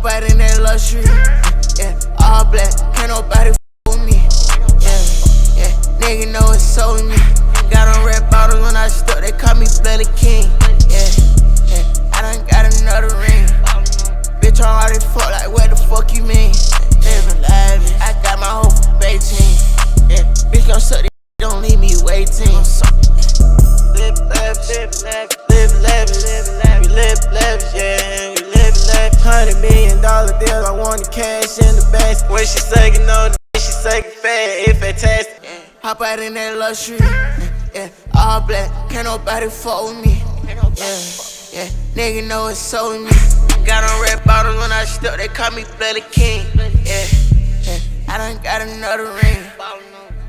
Hop out in that luxury, yeah, all black, can't nobody with me, yeah, nigga know it's so me. Got on red bottles when I stuck, they call me Bloody King, yeah, I done got another ring. Bitch, I'm already fuck, like what the fuck you mean? Living lavish, I got my whole Beijing, yeah, bitch gon' suck this, don't leave me waiting. Live lavish, live lavish, we live lavish, yeah, we live lavish. $100 million deals, I want the cash in the bank. When she suckin' on the she suckin' fat, it fantastic. Yeah. Hop out in that luxury, yeah, all black, can't nobody fuck with me. Yeah, nigga know it's so me. Got on red bottles when I stuck, they call me Bloody King. Yeah, I done got another ring.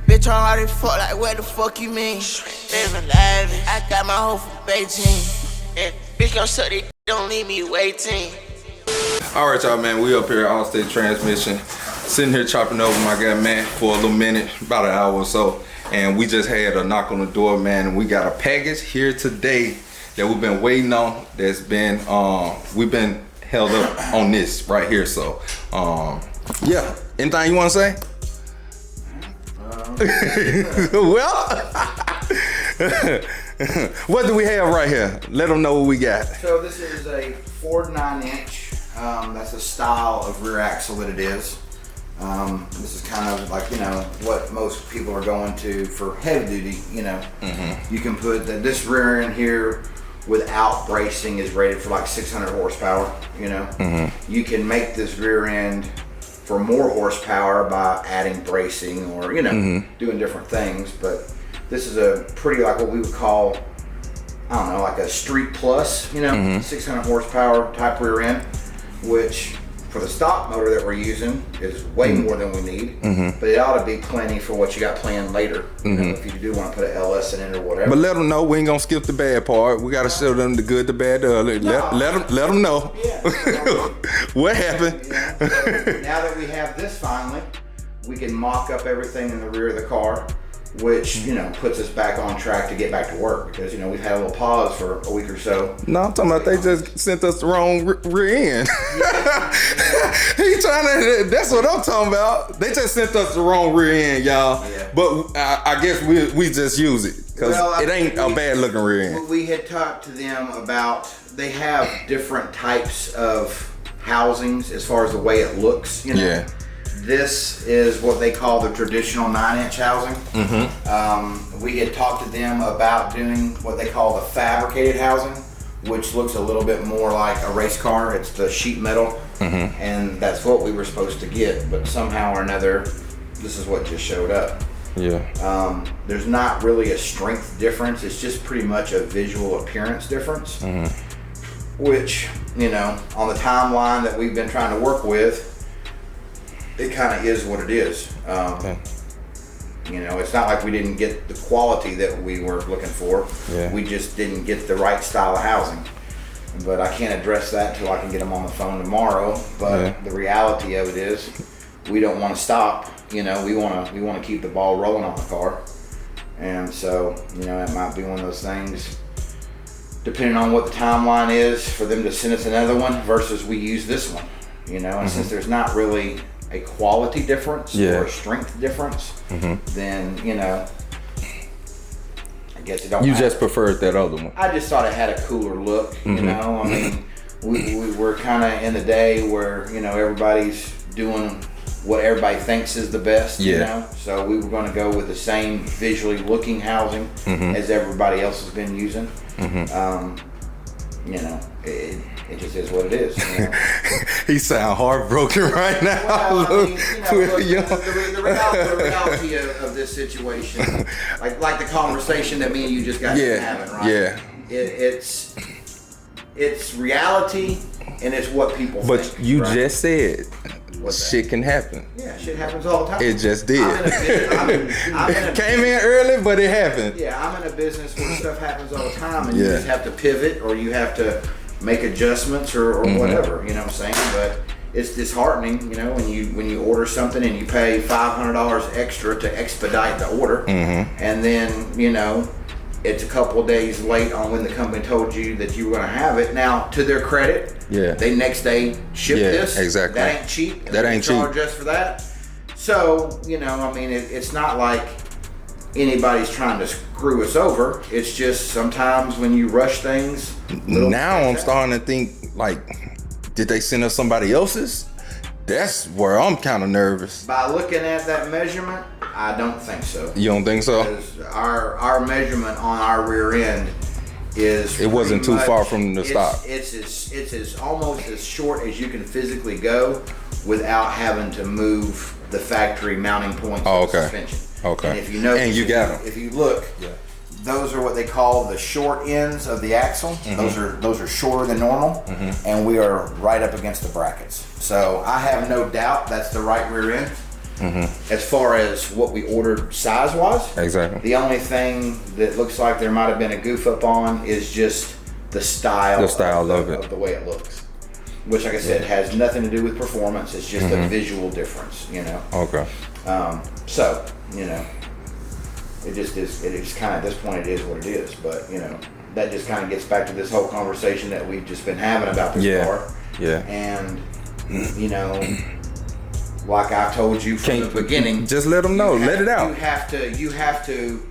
Bitch, I'm already fuck, like what the fuck you mean? Living lavish, I got my whole Beijing. Yeah, bitch gon' suck this, don't leave me waiting. Alright y'all, man, we up here, All-State Transmission. Sitting here chopping over my guy, man, for a little minute, about an hour or so. And we just had a knock on the door, man, and we got a package here today that we've been waiting on. That's been, we've been held up on this right here. So, yeah, anything you want to say? Well, what do we have right here? Let them know what we got. So this is a Ford 9-inch. That's a style of rear axle that it is. This is kind of like, you know, what most people are going to for heavy duty, you know. You can put this rear end here without bracing is rated for like 600 horsepower, you know. You can make this rear end for more horsepower by adding bracing or, you know, doing different things. But this is a pretty, like what we would call, I don't know, like a street plus, you know, 600 horsepower type rear end, which for the stock motor that we're using is way more than we need, but it ought to be plenty for what you got planned later. You know, if you do want to put an LS in it or whatever. But let them know we ain't gonna skip the bad part. We gotta show them the good, the bad, the ugly. Let them know. Yeah. What happened. Yeah, so now that we have this finally, we can mock up everything in the rear of the car, which, you know, puts us back on track to get back to work, because, you know, we've had a little pause for a week or so. No, I'm talking about they just sent us the wrong rear end. He trying to, that's what I'm talking about. They just sent us the wrong rear end, y'all. Yeah. But I guess we just use it, because it ain't a bad looking rear end. We had talked to them about, they have different types of housings as far as the way it looks, you know. Yeah. This is what they call the traditional 9-inch housing. We had talked to them about doing what they call the fabricated housing, which looks a little bit more like a race car. It's the sheet metal, and that's what we were supposed to get. But somehow or another, this is what just showed up. Yeah. There's not really a strength difference. It's just pretty much a visual appearance difference, which, you know, on the timeline that we've been trying to work with, it kind of is what it is. You know, it's not like we didn't get the quality that we were looking for. Yeah. We just didn't get the right style of housing. But I can't address that until I can get them on the phone tomorrow. But the reality of it is, we don't want to stop. You know, we want to keep the ball rolling on the car. And so, you know, it might be one of those things, depending on what the timeline is, for them to send us another one versus we use this one. You know, and since there's not really a quality difference or a strength difference, then, you know, I guess it don't matter. Just preferred that other one. I just thought it had a cooler look, you know. I mean, we were kind of in the day where, you know, everybody's doing what everybody thinks is the best, you know. So we were going to go with the same visually looking housing as everybody else has been using. You know, it just is what it is. You know? He sound heartbroken right now. Well, I mean, you know, the reality of this situation, like the conversation that me and you just got having, right? Yeah. It's reality, and it's what people think. But you just said shit can happen. Yeah, shit happens all the time. It just did. It came in early, but it happened. Yeah, I'm in a business where stuff happens all the time, and you just have to pivot, or you have to make adjustments, or whatever. You know what I'm saying? But it's disheartening, you know, when you order something and you pay $500 extra to expedite the order, and then, you know, it's a couple of days late on when the company told you that you were going to have it. Now, to their credit, they next day ship this. Exactly. That ain't cheap. That ain't cheap. Charge us for that. So, you know, I mean, it's not like anybody's trying to screw us over. It's just sometimes when you rush things. Now I'm starting to think, like, did they send us somebody else's? That's where I'm kind of nervous. By looking at that measurement, I don't think so. You don't think so? Because our measurement on our rear end is. It wasn't too far from the stock. It's as almost as short as you can physically go without having to move the factory mounting points of the suspension. Okay. And if you notice, and you got them. If you look, those are what they call the short ends of the axle. Those are shorter than normal, and we are right up against the brackets. So I have no doubt that's the right rear end. As far as what we ordered size-wise, exactly. The only thing that looks like there might have been a goof up on is just the style. The style of the way it looks. Which, like I said, has nothing to do with performance. It's just a visual difference, you know. Okay. So, you know, it just is. It is kind of, at this point, it is what it is. But you know, that just kind of gets back to this whole conversation that we've just been having about this car. Yeah. And you know, like I told you from the beginning, just let them know. Let it out. You have to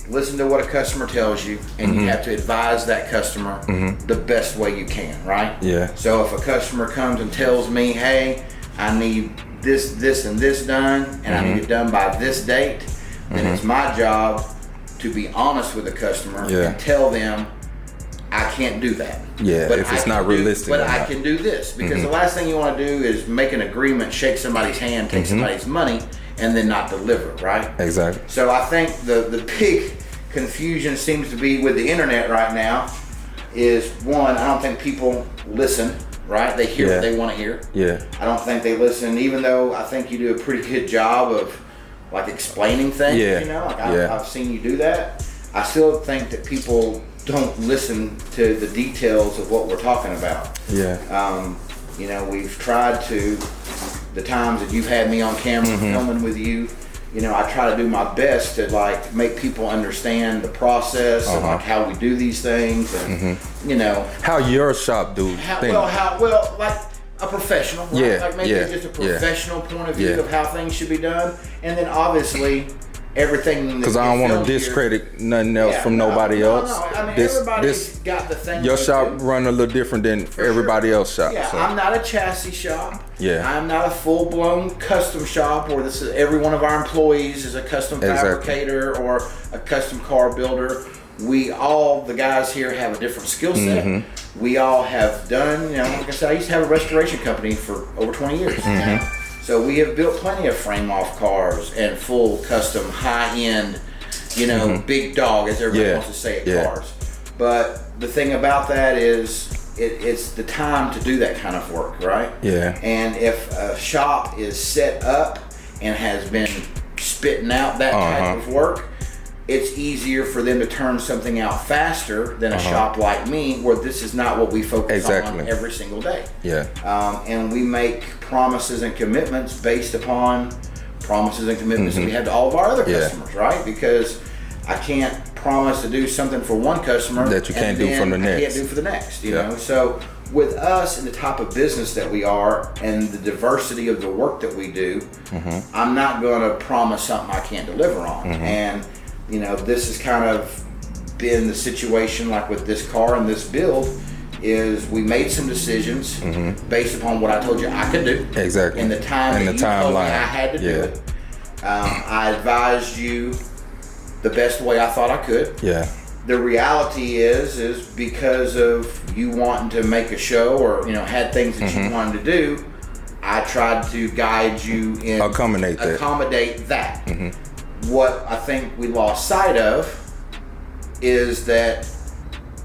listen to what a customer tells you, and you have to advise that customer the best way you can, right? Yeah. So if a customer comes and tells me, hey, I need this, this, and this done, and I need it done by this date, then it's my job to be honest with the customer and tell them I can't do that. Yeah, but if it's not realistic. But I can do this, because the last thing you want to do is make an agreement, shake somebody's hand, take somebody's money, and then not deliver, right? Exactly. So I think the big confusion seems to be with the internet right now is, one, I don't think people listen, right? They hear what they want to hear. Yeah. I don't think they listen, even though I think you do a pretty good job of like explaining things, you know, like I've seen you do that. I still think that people don't listen to the details of what we're talking about. Yeah. You know, we've tried to, the times that you've had me on camera filming with you, you know, I try to do my best to like make people understand the process and like how we do these things, and you know how your shop do things. Well, like a professional, right? Yeah, like maybe just a professional point of view of how things should be done, and then obviously everything. Because I don't want to discredit nothing else from nobody else. No. I mean, everybody's got the thing. Your shop run a little different than everybody else's shop. Yeah, so. I'm not a chassis shop. Yeah. I'm not a full-blown custom shop where this is every one of our employees is a custom fabricator or a custom car builder. We all, the guys here, have a different skill set. We all have done, you know, like I said, I used to have a restoration company for over 20 years now. So we have built plenty of frame-off cars and full custom high-end, you know, big dog, as everybody wants to say it, cars. But the thing about that is it's the time to do that kind of work, right? Yeah. And if a shop is set up and has been spitting out that type of work, it's easier for them to turn something out faster than a shop like me, where this is not what we focus on every single day. Yeah. And we make promises and commitments based upon promises and commitments that we have to all of our other customers, right? Because I can't promise to do something for one customer that you can't do for the next. I can't do for the next, you know? So with us and the type of business that we are and the diversity of the work that we do, I'm not going to promise something I can't deliver on. And you know, this has kind of been the situation, like with this car and this build, is we made some decisions based upon what I told you I could do. Exactly. And the time and that you told me I had to do it. I advised you the best way I thought I could. Yeah. The reality is because of you wanting to make a show or, you know, had things that you wanted to do, I tried to guide you in accommodate that. What I think we lost sight of is that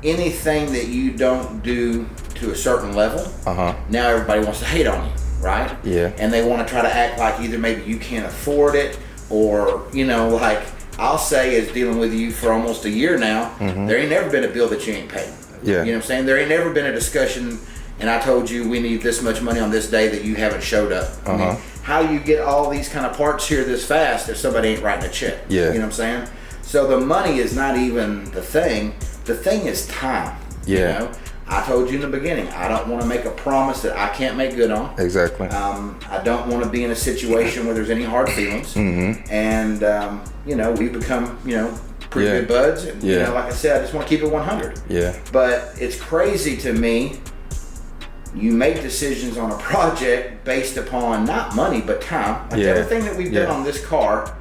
anything that you don't do to a certain level, now everybody wants to hate on you, right? Yeah. And they want to try to act like either maybe you can't afford it, or, you know, like I'll say, as dealing with you for almost a year now, there ain't never been a bill that you ain't paid. Yeah. You know what I'm saying? There ain't never been a discussion and I told you we need this much money on this day that you haven't showed up. I mean, how do you get all these kind of parts here this fast if somebody ain't writing a check? Yeah. You know what I'm saying? So the money is not even the thing. The thing is time. Yeah. You know? I told you in the beginning, I don't want to make a promise that I can't make good on. Exactly. I don't want to be in a situation where there's any hard feelings. And, you know, we've become, you know, pretty good buds. And, you know, like I said, I just want to keep it 100. Yeah. But it's crazy to me. You make decisions on a project based upon not money, but time. Like everything that we've done on this car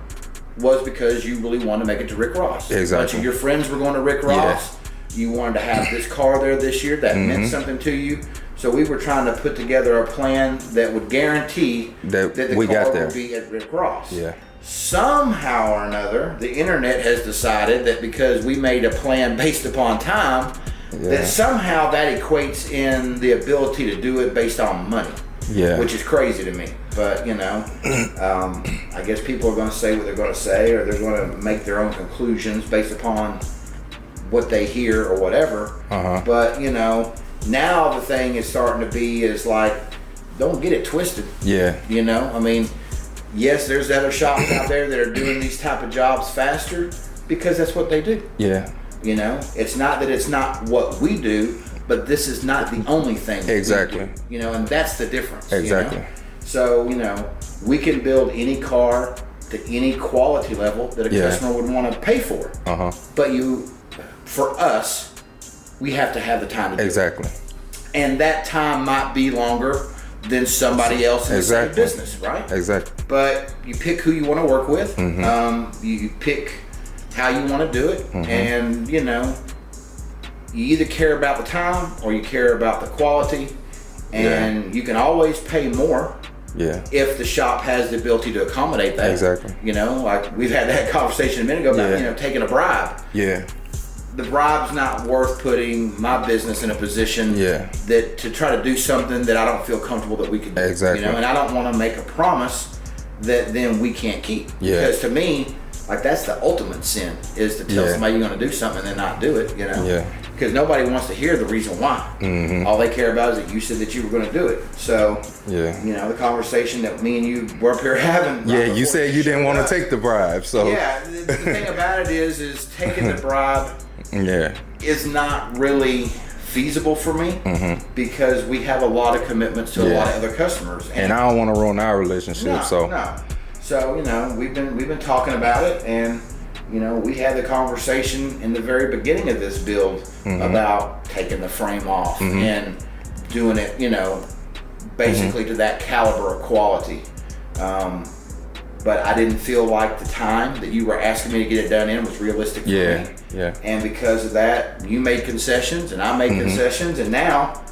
was because you really wanted to make it to Rick Ross. Exactly. A bunch of your friends were going to Rick Ross. You wanted to have this car there this year. That meant something to you. So we were trying to put together a plan that would guarantee that the car would be at Rick Ross. Yeah. Somehow or another, the internet has decided that because we made a plan based upon time, that somehow that equates in the ability to do it based on money. Yeah. Which is crazy to me. But, you know, I guess people are going to say what they're going to say, or they're going to make their own conclusions based upon what they hear or whatever. But, you know, now the thing is starting to be is like, don't get it twisted. Yeah. You know, I mean, yes, there's other shops out there that are doing these type of jobs faster because that's what they do. Yeah. You know, it's not that it's not what we do, but this is not the only thing. Exactly. Do, you know, and that's the difference. Exactly. You know? So, you know, we can build any car to any quality level that a customer would want to pay for. But for us, we have to have the time to do it. And that time might be longer than somebody else in the same business, right? Exactly. But you pick who you want to work with. You pick how you want to do it. And, you know, you either care about the time or you care about the quality. And you can always pay more. If the shop has the ability to accommodate that. Exactly. You know, like we've had that conversation a minute ago about, you know, taking a bribe. Yeah. The bribe's not worth putting my business in a position that to try to do something that I don't feel comfortable that we could do. Exactly. You know, and I don't want to make a promise that then we can't keep. Because to me, like that's the ultimate sin is to tell somebody you're going to do something and then not do it, you know? Because nobody wants to hear the reason why. All they care about is that you said that you were going to do it. So, you know, the conversation that me and you were up here having. You said you didn't want to take the bribe, so. Yeah, the thing about it is taking the bribe is not really feasible for me because we have a lot of commitments to a lot of other customers. And I don't want to ruin our relationship, No. So, you know, we've been talking about it, and you know, we had the conversation in the very beginning of this build about taking the frame off and doing it, you know, basically to that caliber of quality. But I didn't feel like the time that you were asking me to get it done in was realistic for me. And because of that, you made concessions and I made concessions, and now,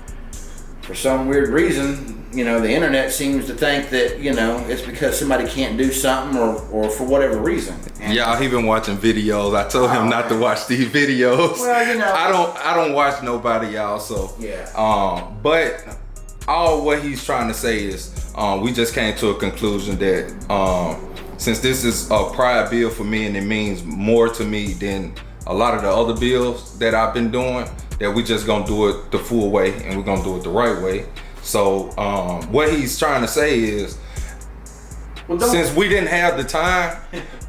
for some weird reason, you know, the internet seems to think that, you know, it's because somebody can't do something or for whatever reason. And he been watching videos. I told him not to watch these videos. Well, you know, I don't watch nobody, y'all. So but all what he's trying to say is we just came to a conclusion that since this is a prior bill for me and it means more to me than a lot of the other bills that I've been doing, that we just gonna do it the full way and we're gonna do it the right way. So what he's trying to say is, since we didn't have the time,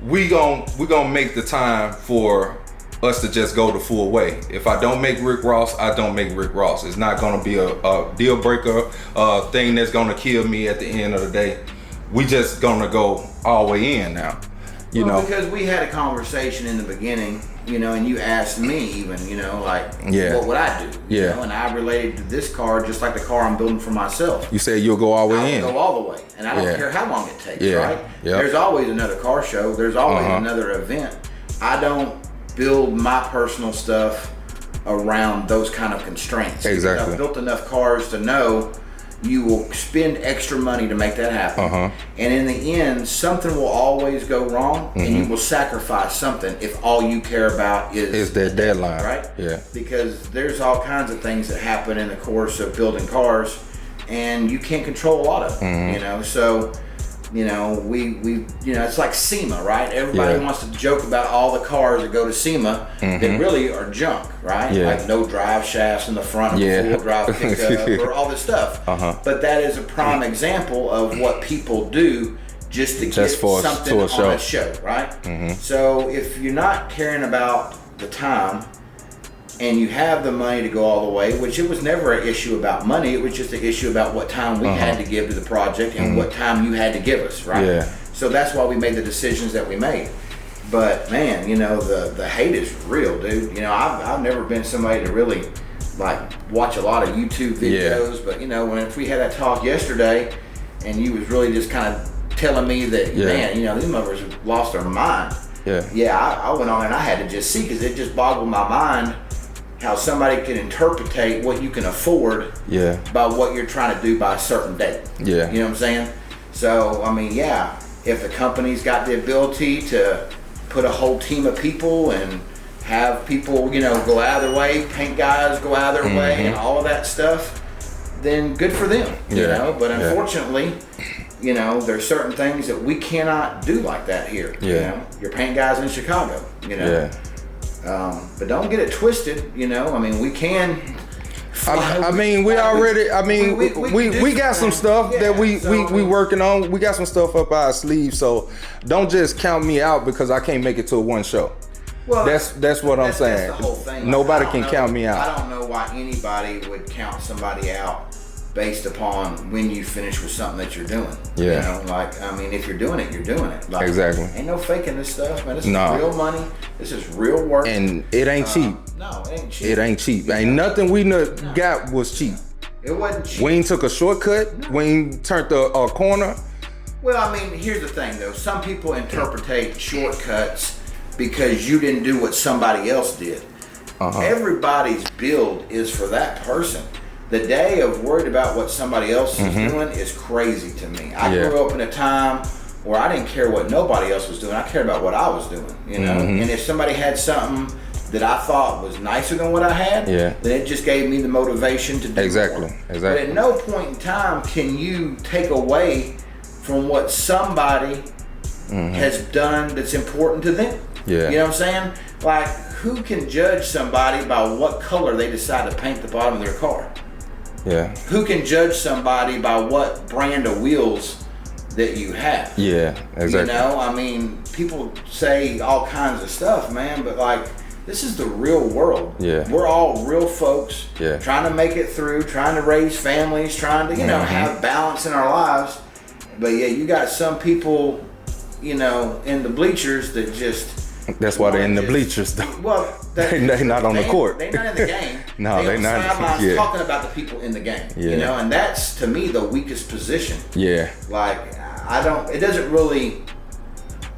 we gonna make the time for us to just go the full way. If I don't make Rick Ross, I don't make Rick Ross. It's not gonna be a deal breaker, thing that's gonna kill me at the end of the day. We just gonna go all the way in now. You know, because we had a conversation in the beginning, you know, and you asked me even, you know, like, what would I do? You know, and I related to this car just like the car I'm building for myself. You said you'll go all the way in. I'll go all the way, and I don't care how long it takes, right? There's always another car show. There's always another event. I don't build my personal stuff around those kind of constraints. Exactly. I've built enough cars to know you will spend extra money to make that happen. And in the end, something will always go wrong, and you will sacrifice something if all you care about is that deadline. Right? Yeah. Because there's all kinds of things that happen in the course of building cars, and you can't control a lot of them, you know? So, you know, we you know, it's like SEMA, right? Everybody wants to joke about all the cars that go to SEMA that really are junk, right? Like no drive shafts in the front of the full drive pickup or all this stuff. But that is a prime example of what people do just to get Just for something to a on show. a show, right? So if you're not caring about the time and you have the money to go all the way, which it was never an issue about money, it was just an issue about what time we had to give to the project and what time you had to give us, right? Yeah. So that's why we made the decisions that we made. But man, you know, the hate is real, dude. You know, I've never been somebody to really like watch a lot of YouTube videos, but you know, if we had that talk yesterday and you was really just kind of telling me that, man, you know, these mothers have lost their mind. Yeah, I went on and I had to just see, because it just boggled my mind how somebody can interpretate what you can afford by what you're trying to do by a certain date. You know what I'm saying? So, I mean, yeah, if the company's got the ability to put a whole team of people and have people, you know, go out of their way, paint guys go out of their way and all of that stuff, then good for them, you know? But unfortunately, you know, there's certain things that we cannot do like that here. You know, your paint guys in Chicago, you know. But don't get it twisted, you know. I mean, we can. I mean, we already. I mean, we got some stuff that we working on. We got some stuff up our sleeve. So don't just count me out because I can't make it to one show. Well, that's what I'm saying. That's the whole thing. Nobody can count me out. I don't know why anybody would count somebody out based upon when you finish with something that you're doing. You know, like, I mean, if you're doing it, you're doing it. Like, exactly. Ain't no faking this stuff, man. This is real money. This is real work. And it ain't cheap. No, it ain't cheap. It ain't cheap. Ain't nothing we got was cheap. It wasn't cheap. We ain't took a shortcut. We ain't turned a corner. Well, I mean, here's the thing, though. Some people interpret shortcuts because you didn't do what somebody else did. Everybody's build is for that person. The day of worried about what somebody else is doing is crazy to me. I grew up in a time where I didn't care what nobody else was doing. I cared about what I was doing, you know? And if somebody had something that I thought was nicer than what I had, then it just gave me the motivation to do more. But at no point in time can you take away from what somebody has done that's important to them. You know what I'm saying? Like, who can judge somebody by what color they decide to paint the bottom of their car? Who can judge somebody by what brand of wheels that you have? You know, I mean, people say all kinds of stuff, man, but like, this is the real world. We're all real folks trying to make it through, trying to raise families, trying to, you know, have balance in our lives. But yeah, you got some people, you know, in the bleachers that just... That's why they're in the bleachers, though. Well, they're not on the court. They're not in the game. No, they're not. Sidelines talking about the people in the game. You know, and that's to me the weakest position. Like, it doesn't really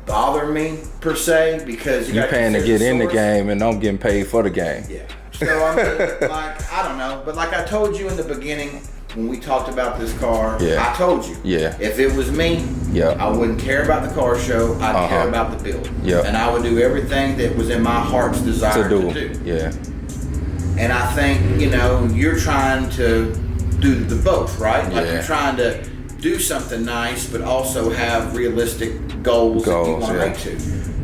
bother me per se, because you're paying to get in the game and I'm getting paid for the game. So I mean, like, I don't know, but like I told you in the beginning when we talked about this car, I told you, if it was me, I wouldn't care about the car show. I'd care about the build, and I would do everything that was in my heart's desire to do. And I think, you know, you're trying to do the both, right? Like, you're trying to do something nice, but also have realistic goals that you want to make too.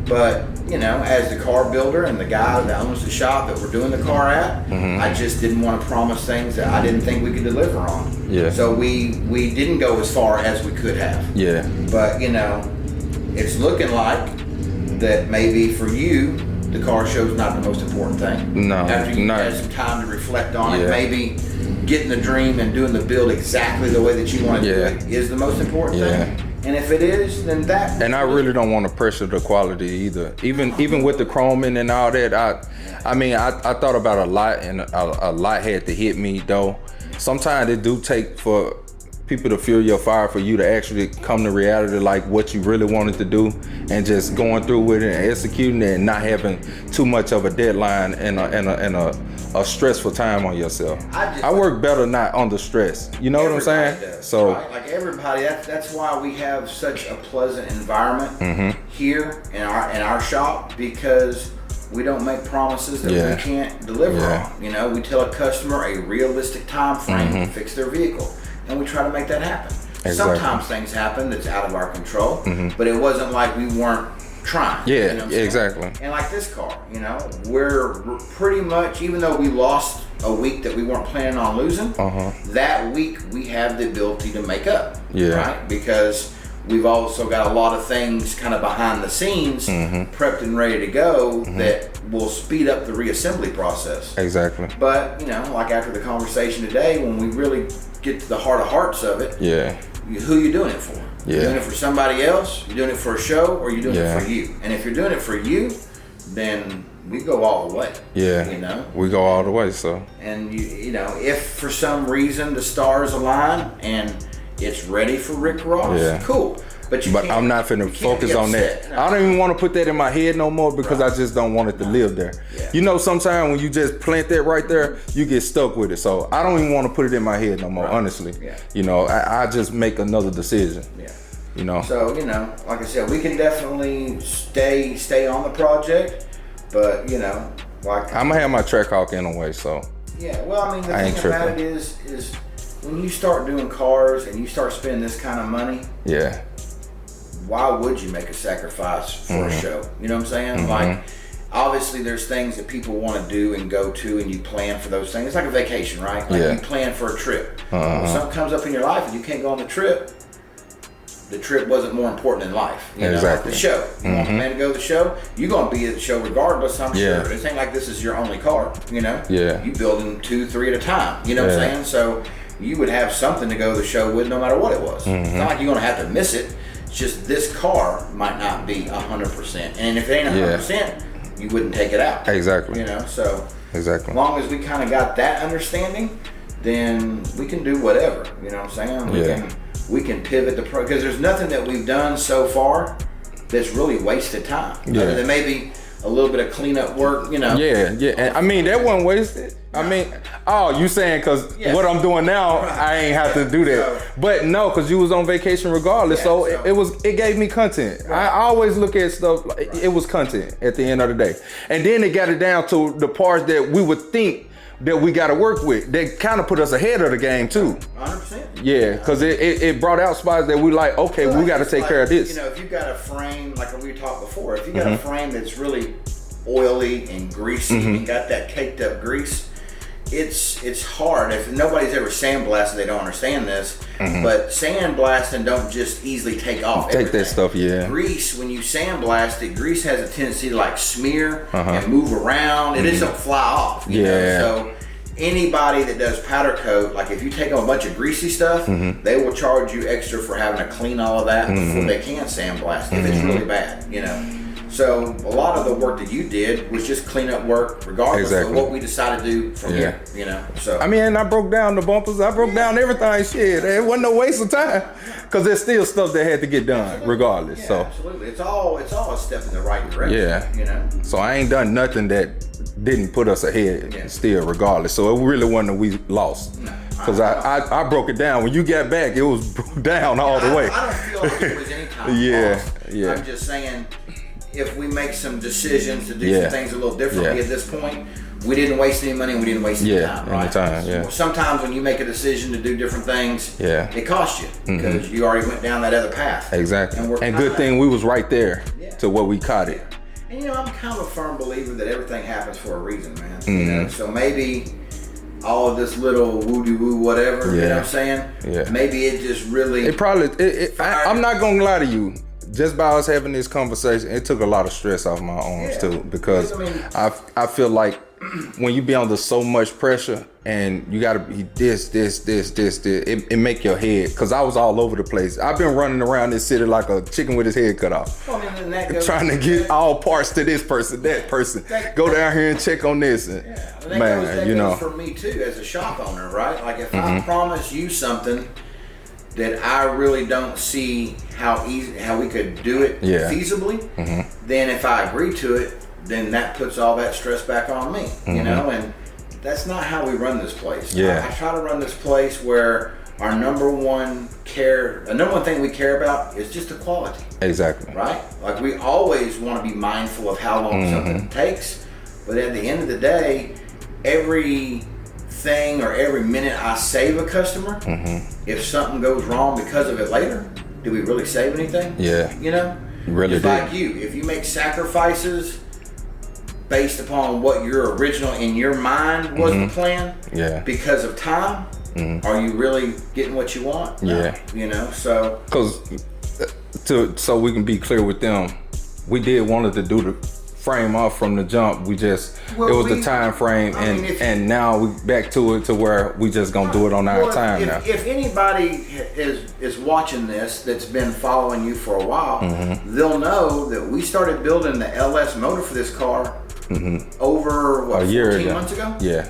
But, you know, as the car builder and the guy that owns the shop that we're doing the car at, I just didn't want to promise things that I didn't think we could deliver on. So we didn't go as far as we could have. But, you know, it's looking like that maybe for you, the car show's not the most important thing. After you had some time to reflect on it, maybe getting the dream and doing the build exactly the way that you want to do it is the most important thing. And if it is, then that. And I really don't want to pressure the quality either. Even with the chroming and all that, I mean, I thought about a lot, and a lot had to hit me though. Sometimes it do take for people to fuel your fire for you to actually come to reality, like what you really wanted to do, and just going through with it and executing it, and not having too much of a deadline and a stressful time on yourself. I work better not under stress. You know what I'm saying? Does, so like everybody, that's why we have such a pleasant environment here in our shop, because we don't make promises that we can't deliver on. You know, we tell a customer a realistic time frame to fix their vehicle, and we try to make that happen. Sometimes things happen that's out of our control, but it wasn't like we weren't trying. You know exactly. And like this car, you know, we're pretty much, even though we lost a week that we weren't planning on losing, that week we have the ability to make up, right? Because we've also got a lot of things kind of behind the scenes, prepped and ready to go that will speed up the reassembly process. Exactly. But, you know, like after the conversation today, when we really get to the heart of hearts of it, who you doing it for? You're doing it for somebody else, you're doing it for a show, or you're doing it for you. And if you're doing it for you, then we go all the way. You know? We go all the way, so. And you know, if for some reason the stars align and it's ready for Rick Ross, cool. But I'm not finna focus on that. No. I don't even want to put that in my head no more because I just don't want it to live there. You know, sometimes when you just plant that right there, you get stuck with it. So I don't even want to put it in my head no more, honestly. You know, I just make another decision. You know. So, you know, like I said, we can definitely stay on the project, but you know, like I'm gonna have my Trackhawk anyway, so. Yeah, well, I mean, the thing about it is when you start doing cars and you start spending this kind of money, why would you make a sacrifice for a show? You know what I'm saying? Like, obviously there's things that people want to do and go to, and you plan for those things. It's like a vacation, right? Like you plan for a trip. When something comes up in your life and you can't go on the trip wasn't more important than life. You know? Like the show. You want the man to go to the show, you're going to be at the show regardless, I'm sure. It ain't like this is your only car, you know? You building 2, 3 at a time, you know what I'm saying? So you would have something to go to the show with no matter what it was. It's not like you're going to have to miss it. It's just this car might not be 100%. And if it ain't 100%, you wouldn't take it out. You know, so as long as we kind of got that understanding, then we can do whatever, you know what I'm saying? We can pivot the because there's nothing that we've done so far that's really wasted time. Other than maybe a little bit of cleanup work, you know. And I mean, that wasn't wasted. I mean, you saying because what I'm doing now, I ain't have to do that. But no, because you was on vacation regardless, so it gave me content. I always look at stuff like it was content at the end of the day. And then it got it down to the parts that we would think that we got to work with. They kind of put us ahead of the game too. 100%. Yeah, because it brought out spots that we like, okay, we got to take care of this. You know, if you got a frame, like we talked before, if you got a frame that's really oily and greasy and got that caked up grease, it's hard. If nobody's ever sandblasted, they don't understand this. But sandblasting don't just easily take off everything. Take that stuff, Grease, when you sandblast it, grease has a tendency to like smear and move around. It just don't fly off. You know? So anybody that does powder coat, like if you take on a bunch of greasy stuff, they will charge you extra for having to clean all of that before they can sandblast if it's really bad, you know. So a lot of the work that you did was just cleanup work, regardless of what we decided to do from here. You know, so I mean, I broke down the bumpers, I broke down everything. Shit, it wasn't no waste of time because there's still stuff that had to get done, regardless. So absolutely, it's all a step in the right direction. You know, so I ain't done nothing that didn't put us ahead. Still, regardless. So it really wasn't that we lost. Because I broke it down. When you got back, it was broke down all the way. I don't feel like it was any time lost. I'm just saying, if we make some decisions to do some things a little differently at this point, we didn't waste any money and we didn't waste any time, right? Sometimes when you make a decision to do different things, it costs you because you already went down that other path. And good thing we was right there to where we caught it. And you know, I'm kind of a firm believer that everything happens for a reason, man. You know, so maybe all of this little woo-de-woo whatever, you know what I'm saying? Maybe it just really... I'm not going to lie to you. Just by us having this conversation, it took a lot of stress off my arms too, because I feel like when you be under so much pressure and you gotta be this, it make your head, because I was all over the place. I've been running around this city like a chicken with his head cut off. Trying to get all parts to this person, that person. Go down here and check on this. And, man, you know. For me too, as a shop owner, right? Like if I promise you something that I really don't see how we could do it feasibly, then if I agree to it, then that puts all that stress back on me, you know, and that's not how we run this place. I try to run this place where our number one thing we care about is just the quality. Right? Like we always want to be mindful of how long something takes, but at the end of the day, every thing or every minute I save a customer, if something goes wrong because of it later, do we really save anything? You know? Really did. Like you, if you make sacrifices based upon what your original in your mind was the plan, because of time, are you really getting what you want? No. You know, so. Because so we can be clear with them, we did wanted to do the frame off from the jump. We just it was the time frame, and now we back to it to where we just gonna do it on our time now. If anybody is watching this that's been following you for a while, they'll know that we started building the LS motor for this car over what, 14 months ago. Yeah.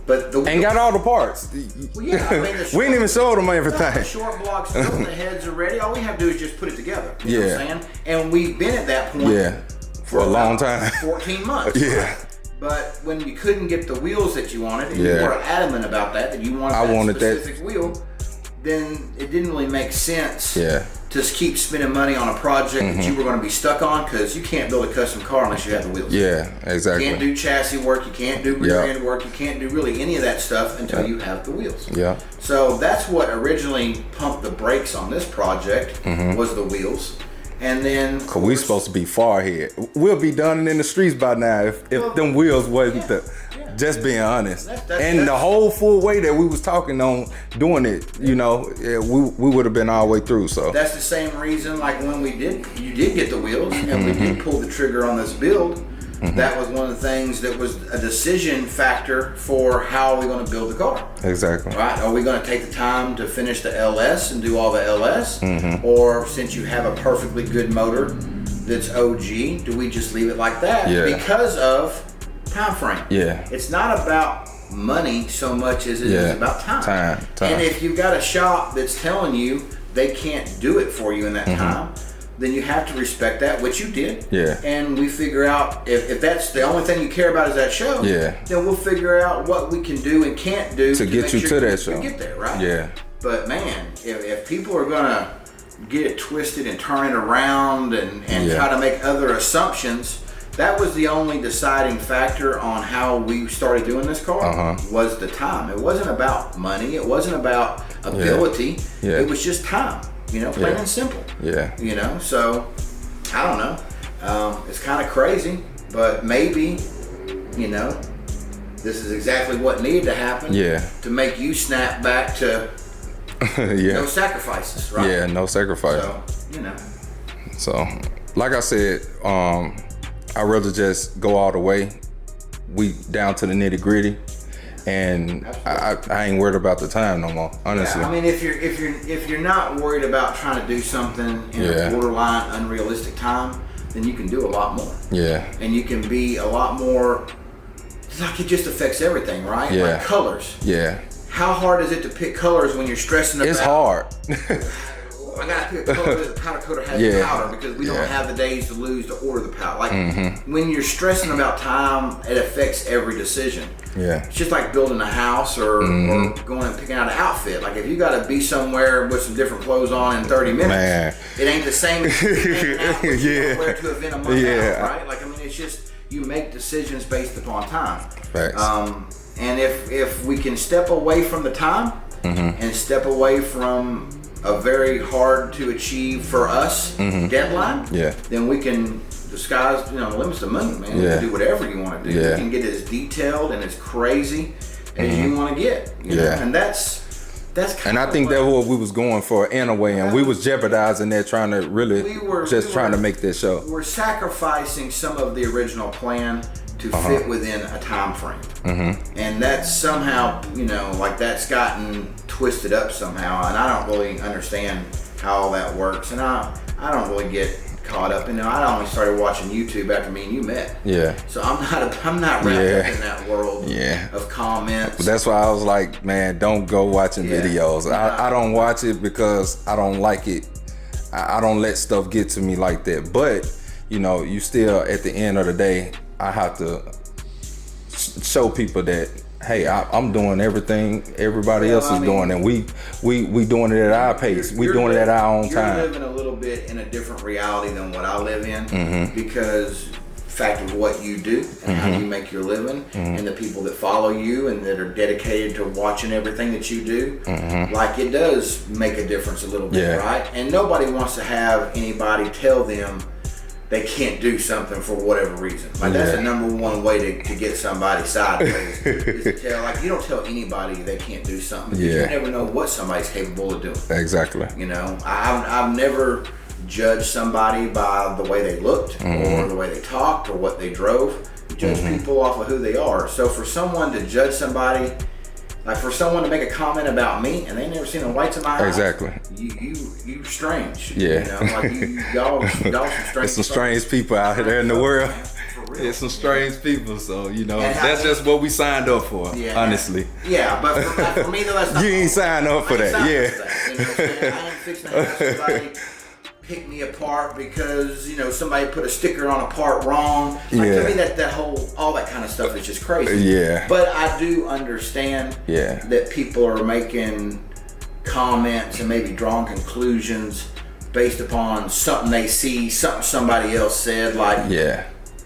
But and got all the parts. Well, yeah, I mean, we didn't even show them everything. The short blocks built, the heads are ready. All we have to do is just put it together. You know what I'm saying? And we've been at that point for a long time. 14 months. Yeah. Right? But when you couldn't get the wheels that you wanted, and you were adamant about that you wanted that specific wheel, then it didn't really make sense to keep spending money on a project that you were going to be stuck on, because you can't build a custom car unless you have the wheels. Yeah, exactly. You can't do chassis work, you can't do rear end work, you can't do really any of that stuff until you have the wheels. Yeah. So that's what originally pumped the brakes on this project, was the wheels. And then, cause we supposed to be far ahead. We'll be done in the streets by now if them wheels wasn't just being honest. That's the whole full way that we was talking on doing it, you know, we would have been all the way through. So that's the same reason, like when you did get the wheels and we did pull the trigger on this build. That was one of the things that was a decision factor for how are we going to build the car. Exactly. Right? Are we going to take the time to finish the LS and do all the LS? Or since you have a perfectly good motor that's OG, do we just leave it like that? Because of time frame. It's not about money so much as it is about time. And if you've got a shop that's telling you they can't do it for you in that time, then you have to respect that, which you did. And we figure out if that's the only thing you care about is that show, then we'll figure out what we can do and can't do to get you to that show. Get there, right? But man, if people are gonna get it twisted and turn it around and try to make other assumptions, that was the only deciding factor on how we started doing this car, was the time. It wasn't about money. It wasn't about ability. It was just time. You know, plain and simple. You know, so I don't know. It's kind of crazy, but maybe, you know, this is exactly what needed to happen to make you snap back to no sacrifices, right? No sacrifice. So, you know. So, like I said, I'd rather just go all the way. We down to the nitty gritty. And I ain't worried about the time no more, honestly. I mean, if you're not worried about trying to do something in a borderline unrealistic time, then you can do a lot more. And you can be a lot more. It's like it just affects everything, right? Like colors. How hard is it to pick colors when you're stressing about? It's hard. I gotta pick a color that the powder coater has the powder, because we don't have the days to lose to order the powder. Like when you're stressing about time, it affects every decision. It's just like building a house or going and picking out an outfit. Like if you gotta be somewhere with some different clothes on in 30 minutes, it ain't the same as hanging out with you wear to an event a month out, right? Like I mean, it's just you make decisions based upon time. And if we can step away from the time and step away from a very hard to achieve for us deadline, then we can, the sky's, you know, the limit's the moon, man. You can do whatever you want to do. You can get as detailed and as crazy as you want to get. You know? And that's kind of, I think that's what we was going for in a way, and we was jeopardizing that, trying to really trying to make this show. We're sacrificing some of the original plan to fit within a time frame. And that's somehow, you know, like that's gotten twisted up somehow, and I don't really understand how all that works, and I don't really get caught up in it. I only started watching YouTube after me and you met. So I'm not wrapped up in that world of comments. But that's why I was like, man, don't go watching videos. I don't watch it because I don't like it. I don't let stuff get to me like that. But you know, you still, at the end of the day, I have to show people that, hey, I'm doing everything everybody else is doing, and we doing it at our pace. We doing it at our own time. You're living a little bit in a different reality than what I live in, because fact of what you do and how you make your living, and the people that follow you and that are dedicated to watching everything that you do, like it does make a difference a little bit, right? And nobody wants to have anybody tell them they can't do something for whatever reason. Like that's the number one way to get somebody sideways is to tell, like you don't tell anybody they can't do something. Because you never know what somebody's capable of doing. Exactly. You know, I've never judged somebody by the way they looked or the way they talked or what they drove. You judge people off of who they are. So for someone to judge somebody, like for someone to make a comment about me and they never seen the whites in my eyes. Exactly. You strange. Yeah. You know, like y'all some strange. There's some strange people out there in the world. There's some strange people, so you know that's just what we signed up for. Honestly. Yeah, but for me though, that's not. You ain't signed up for that. You know what I'm saying? I ain't fixing to have somebody pick me apart because somebody put a sticker on a part wrong. Like, to me, that whole all that kind of stuff is just crazy. Yeah. But I do understand that people are making comments and maybe drawing conclusions based upon something they see, something somebody else said. Like,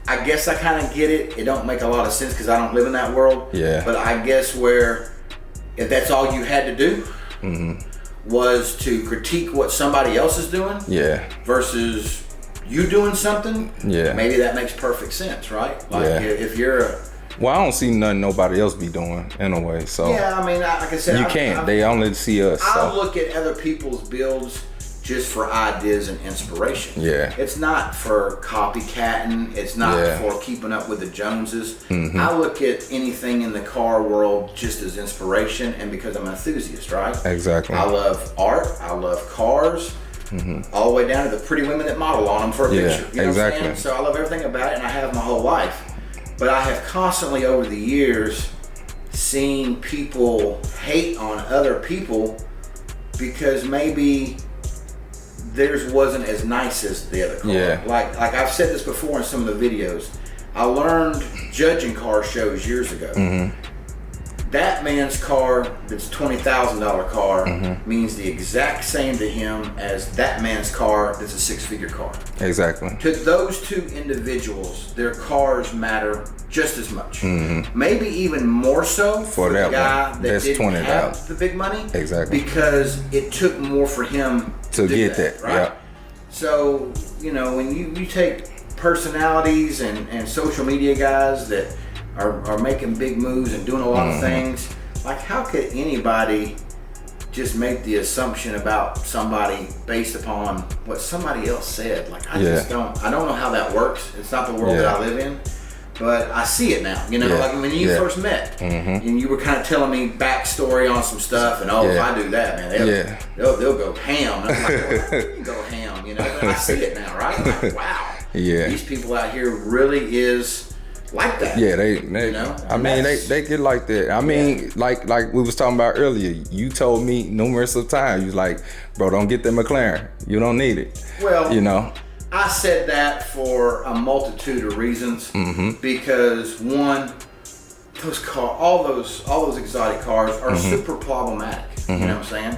I guess I kind of get it. It don't make a lot of sense because I don't live in that world. Yeah. But I guess if that's all you had to do was to critique what somebody else is doing versus you doing something, maybe that makes perfect sense, right? Like if you're well, I don't see nothing nobody else be doing in a way, so I mean, like I said, you can't. They only see us. I look at other people's builds just for ideas and inspiration. It's not for copycatting. It's not for keeping up with the Joneses. I look at anything in the car world just as inspiration and because I'm an enthusiast, right? Exactly. I love art. I love cars. All the way down to the pretty women that model on them for a picture. You know what I'm saying? So I love everything about it and I have my whole life. But I have constantly over the years seen people hate on other people because maybe theirs wasn't as nice as the other car. Like I've said this before in some of the videos. I learned judging car shows years ago. That man's car that's $20,000 car means the exact same to him as that man's car that's a six-figure car. Exactly. To those two individuals, their cars matter just as much. Maybe even more so for the guy that didn't have the big money. Exactly. Because it took more for him to get that. Right? So, when you take personalities and social media guys that are making big moves and doing a lot of things, like how could anybody just make the assumption about somebody based upon what somebody else said? Like I don't know how that works. It's not the world that I live in, but I see it now. Like when you first met and you were kind of telling me backstory on some stuff and if I do that, man, they'll go ham. And I'm like, well, you go ham, But I see it now, right? I'm like, wow. These people out here really is like that. They get like that. I mean, like we was talking about earlier, you told me numerous of times, you was like, bro, don't get that McLaren. You don't need it. Well, I said that for a multitude of reasons because one, all those exotic cars are super problematic. You know what I'm saying?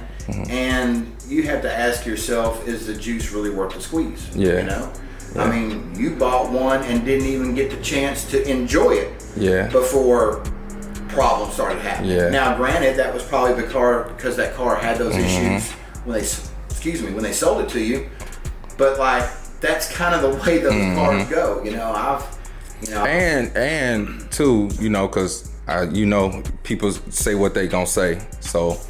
And you have to ask yourself, is the juice really worth the squeeze? I mean, you bought one and didn't even get the chance to enjoy it before problems started happening. Now, granted, that was probably because that car had those issues when they sold it to you. But like, that's kind of the way those cars go. And too, because people say what they gonna say. So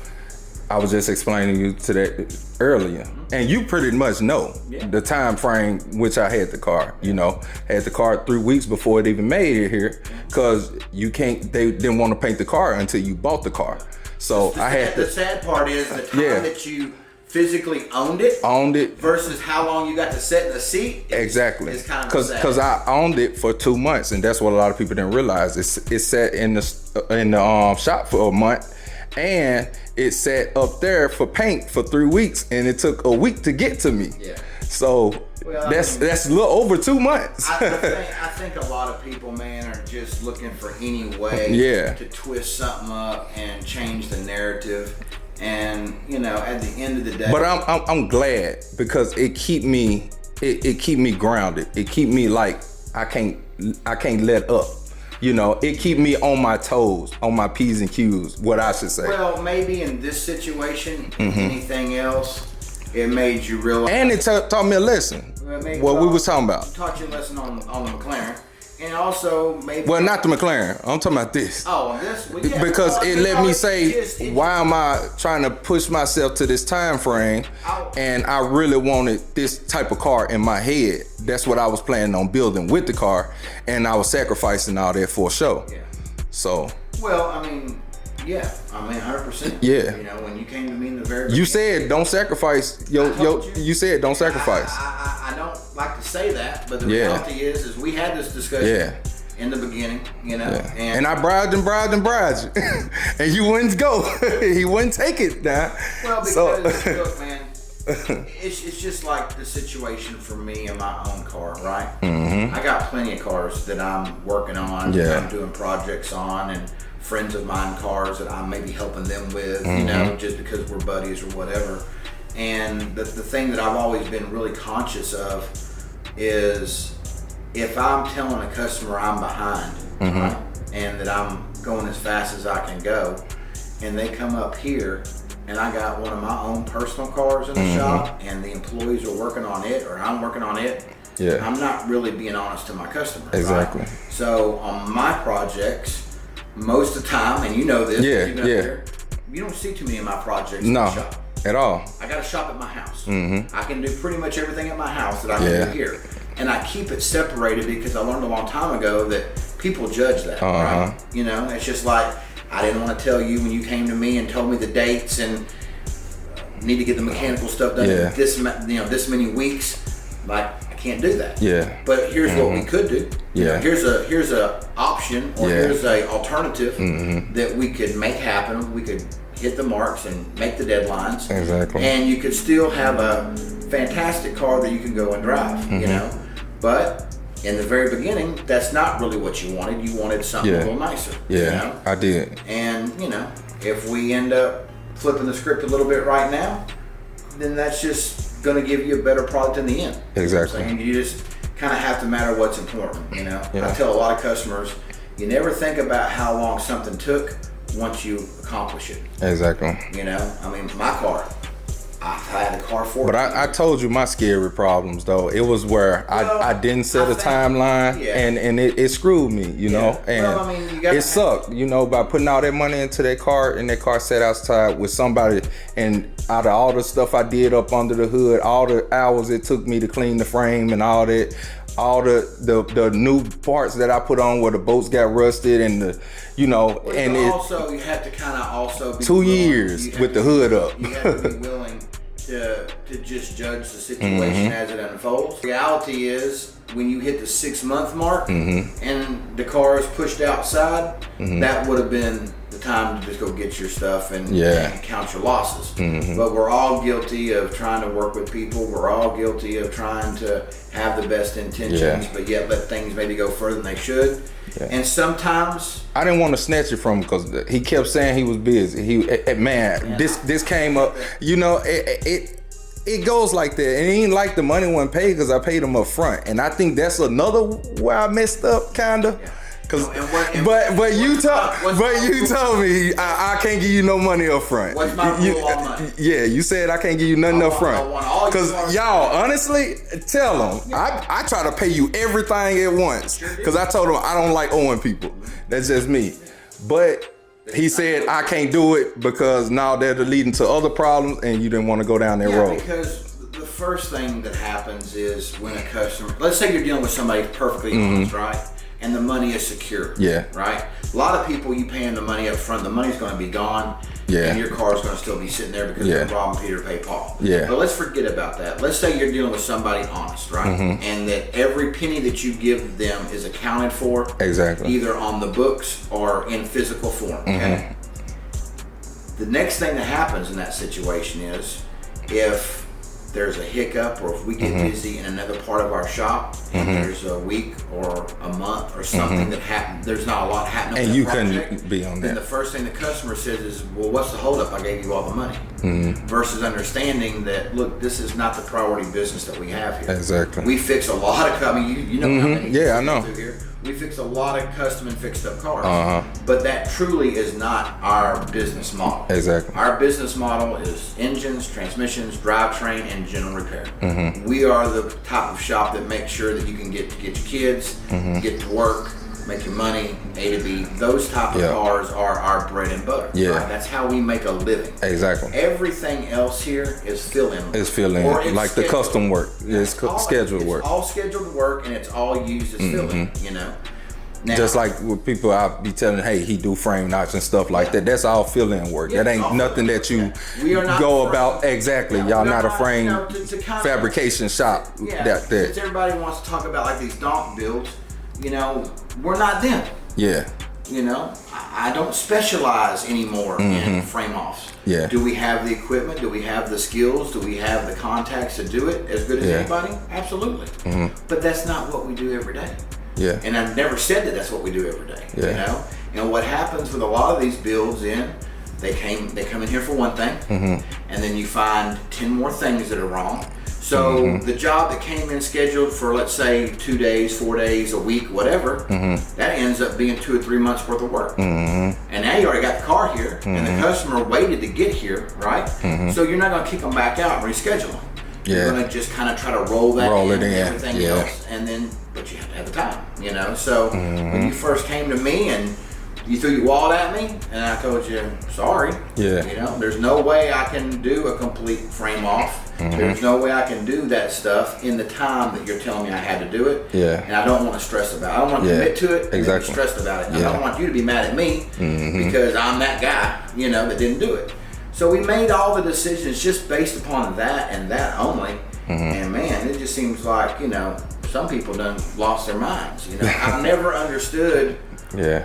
I was just explaining to you that earlier, and you pretty much know the time frame which I had the car. Had the car 3 weeks before it even made it here, because they didn't want to paint the car until you bought the car. So the sad part is the time that you physically owned it versus how long you got to sit in the seat. Exactly. It's kind of because I owned it for 2 months, and that's what a lot of people didn't realize. It sat in the shop for a month. And it sat up there for paint for 3 weeks, and it took a week to get to me. So that's a little over 2 months. I think a lot of people, man, are just looking for any way to twist something up and change the narrative. And at the end of the day. But I'm glad because it keep me grounded. It keep me like I can't let up. It keep me on my toes, on my P's and Q's, what I should say. Well, maybe in this situation, anything else, It made you realize. And it taught me a lesson. What we was talking about. Taught you a lesson on the McLaren. And also maybe. Well, not the McLaren. I'm talking about this. Oh, this? Well, yeah. Because well, it let me say, why am I trying to push myself to this time frame? And I really wanted this type of car in my head. That's what I was planning on building with the car. And I was sacrificing all that for a show. Yeah. So. Well, I mean, yeah. I mean, 100%. Yeah. You know, when you came to me in the very beginning. You said don't sacrifice. You said don't sacrifice. I don't like to say that, but the reality is we had this discussion in the beginning, you know. Yeah. And I bribed and you. And you wouldn't go. He wouldn't take it now. Well, because, look, man, it's just like the situation for me in my own car, right? Mm-hmm. I got plenty of cars that I'm working on, that I'm doing projects on, and friends of mine cars that I'm maybe helping them with, you know, just because we're buddies or whatever. And the thing that I've always been really conscious of is if I'm telling a customer I'm behind, right, and that I'm going as fast as I can go, and they come up here and I got one of my own personal cars in the shop and the employees are working on it or I'm working on it, I'm not really being honest to my customer. Exactly. Right? So on my projects, most of the time, and you know this, here, you don't see too many of my projects in the shop. At all. I got a shop at my house. I can do pretty much everything at my house that I can do here. And I keep it separated because I learned a long time ago that people judge that, right? You know, it's just like, I didn't want to tell you when you came to me and told me the dates and need to get the mechanical stuff done in this many weeks. Like, I can't do that. Yeah. But here's what we could do. You know, here's a option or here's a alternative that we could make happen. We could hit the marks and make the deadlines. Exactly. And you could still have a fantastic car that you can go and drive, you know. But in the very beginning, that's not really what you wanted. You wanted something a little nicer. Yeah, you know? I did. And, you know, if we end up flipping the script a little bit right now, then that's just going to give you a better product in the end. Exactly. And you just kind of have to matter what's important, you know. Yeah. I tell a lot of customers, you never think about how long something took once you accomplish it. Exactly. You know, I mean, my car, I've had a car for. But I told you my scary problems though. It was where I didn't set a timeline and it screwed me, you know. And I mean, it sucked, you know, by putting all that money into that car and that car sat outside with somebody, and out of all the stuff I did up under the hood, all the hours it took me to clean the frame and all that, all the new parts that I put on where the bolts got rusted and the, you know, and also you have to kind of also be 2 years with the hood up. You have to be willing to just judge the situation as it unfolds. The reality is when you hit the 6-month mark and the car is pushed outside, that would have been the time to just go get your stuff and count your losses. But we're all guilty of trying to work with people. We're all guilty of trying to have the best intentions, but yet let things maybe go further than they should. And sometimes I didn't want to snatch it from him because he kept saying he was busy. This came up, you know, it goes like that. And he ain't like the money wasn't paid because I paid him up front. And I think that's another where I messed up, kinda. But you told me I can't give you no money up front. What's my rule on money? Yeah, you said I can't give you nothing up front. Because y'all, honestly, tell them I try to pay you everything at once. Because I told him I don't like owing people. That's just me. But he said I can't do it because now they're leading to other problems, and you didn't want to go down that road. Because the first thing that happens is when a customer, let's say you're dealing with somebody perfectly honest, right? And the money is secure. Right? A lot of people, you pay them the money up front, the money's going to be gone. And your car's going to still be sitting there because they're robbing Peter to pay Paul. But let's forget about that. Let's say you're dealing with somebody honest, right? And that every penny that you give them is accounted for. Either on the books or in physical form. Okay? The next thing that happens in that situation is if there's a hiccup or if we get busy in another part of our shop and there's a week or a month or something that happened, there's not a lot happening and you couldn't be on that. Then the first thing the customer says is, well, what's the holdup? I gave you all the money. Versus understanding that, look, this is not the priority business that we have here. We fix a lot of, I mean, you know how many I know. here. We fix a lot of custom and fixed up cars, but that truly is not our business model. Exactly. Our business model is engines, transmissions, drivetrain, and general repair. We are the type of shop that makes sure that you can get your kids, get to work, make your money, A to B. Those type of cars are our bread and butter. Yeah. Right? That's how we make a living. Exactly. Everything else here is fill-in. It's fill-in, like the custom work. It's scheduled work. It's all scheduled work, and it's all used as fill-in, you know. Now, just like with people, I'll be telling, hey, he do frame knots and stuff like that. That's all fill-in work. That ain't nothing that you go about. Exactly. Y'all not a frame fabrication shop. Since everybody wants to talk about like these donk builds, you know, we're not them. Yeah. You know, I don't specialize anymore in frame offs. Yeah. Do we have the equipment? Do we have the skills? Do we have the contacts to do it as good as anybody? Absolutely. But that's not what we do every day. Yeah. And I've never said that that's what we do every day. Yeah. You know? And what happens with a lot of these builds they come in here for one thing, and then you find 10 more things that are wrong. So the job that came in scheduled for, let's say, 2 days, 4 days, a week, whatever, that ends up being 2 or 3 months worth of work. And now you already got the car here, and the customer waited to get here, right? So you're not going to kick them back out and reschedule them. You're going to just kind of try to roll it in. Everything else, and then, but you have to have the time, you know? So when you first came to me and you threw your wallet at me, and I told you, sorry. Yeah. You know, there's no way I can do a complete frame off. There's no way I can do that stuff in the time that you're telling me I had to do it. Yeah. And I don't want to stress about it. I don't want to commit to it and be stressed about it. I don't want you to be mad at me because I'm that guy, you know, that didn't do it. So we made all the decisions just based upon that and that only. And man, it just seems like, you know, some people done lost their minds. You know, I've never understood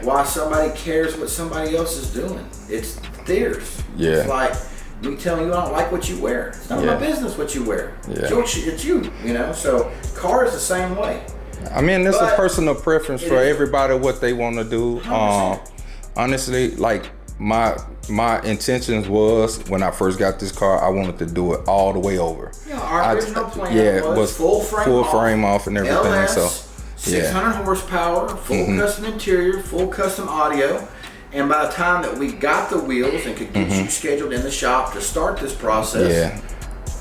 why somebody cares what somebody else is doing. It's theirs. It's like me telling you I don't like what you wear. It's none of my business what you wear. It's you, you know. So car is the same way. I mean, it's a personal preference for everybody what they want to do. Honestly, like my intentions was when I first got this car, I wanted to do it all the way over. Yeah, our original plan was full frame off and everything. LS, 600 horsepower, full custom interior, full custom audio. And by the time that we got the wheels and could get you scheduled in the shop to start this process,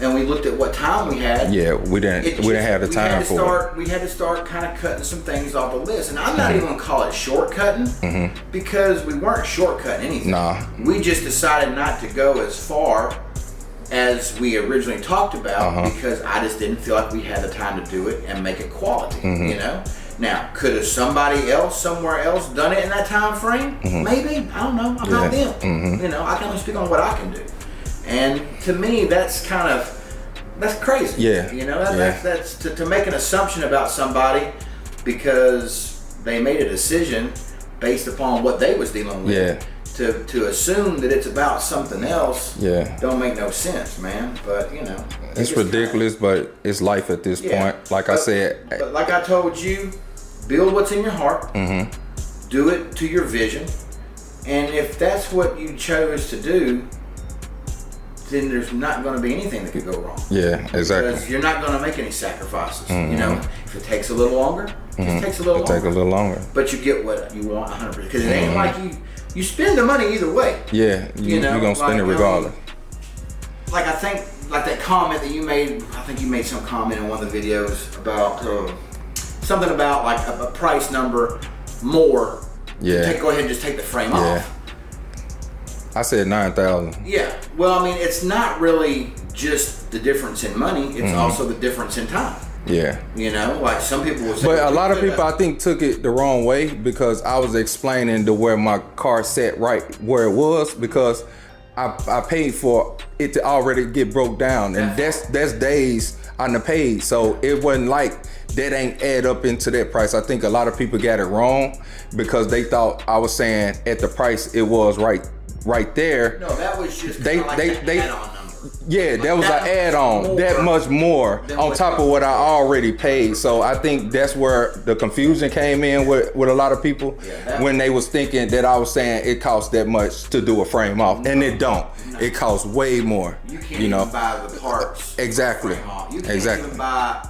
and we looked at what time we had. We didn't have the time for it. We had to start kind of cutting some things off the list. And I'm not even going to call it shortcutting because we weren't shortcutting anything. Nah. We just decided not to go as far as we originally talked about because I just didn't feel like we had the time to do it and make it quality, you know? Now, could have somebody else somewhere else done it in that time frame? Maybe. I don't know. I'm not them. You know, I can only speak on what I can do. And to me, that's crazy. You know, that's to make an assumption about somebody because they made a decision based upon what they was dealing with. To assume that it's about something else don't make no sense, man. But you know, it's ridiculous, but it's life at this point. Like I said, but like I told you, build what's in your heart. Do it to your vision, and if that's what you chose to do, then there's not going to be anything that could go wrong. Exactly. Because you're not going to make any sacrifices. You know, if it takes a little longer, it takes a little longer. Take a little longer. But you get what you want 100%. Because it ain't like you spend the money either way. You're going to spend it regardless. Like I think, like that comment that you made, I think you made some comment in one of the videos about something about like a price number more. Go ahead and just take the frame off. I said 9,000. Yeah. Well, I mean, it's not really just the difference in money. It's also the difference in time. You know, like some people will say. But a lot of people, I think, took it the wrong way because I was explaining to where my car sat right where it was because I paid for it to already get broke down, and that's days I done paid. So it wasn't like that ain't add up into that price. I think a lot of people got it wrong because they thought I was saying at the price it was right there. No, that was just they add-on number. Yeah, that was an add-on. That much more on top of what I already paid. So I think that's where the confusion came in with a lot of people when they was thinking that I was saying it costs that much to do a frame off, and it don't. It costs way more. You can't even buy the parts. Exactly. You can't even buy.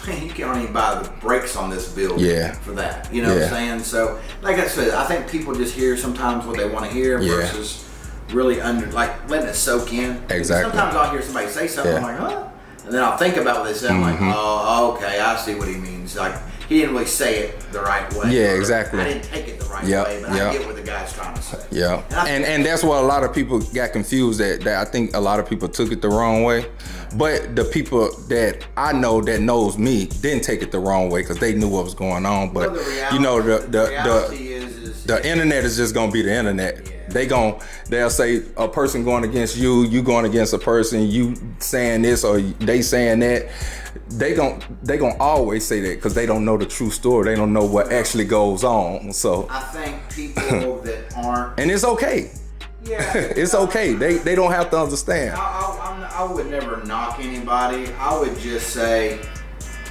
man, you can't even buy the brakes on this build for that. You know what I'm saying? So, like I said, I think people just hear sometimes what they want to hear versus really letting it soak in. Exactly. Sometimes I'll hear somebody say something, I'm like, huh? And then I'll think about what they said. I'm like, oh, okay, I see what he means. Like, he didn't really say it the right way. Yeah, exactly. I didn't take it the right way, but I get what the guy's trying to say. Yeah, and that's what a lot of people got confused at. That I think a lot of people took it the wrong way. But the people that I know that knows me didn't take it the wrong way because they knew what was going on. But reality, you know, the reality is the internet is just gonna be the internet. They'll say a person going against you going against a person, you saying this or they saying that. They gonna always say that because they don't know the true story. They don't know what actually goes on. So I think people that aren't, and it's okay. Yeah, it's okay. They don't have to understand. I would never knock anybody. I would just say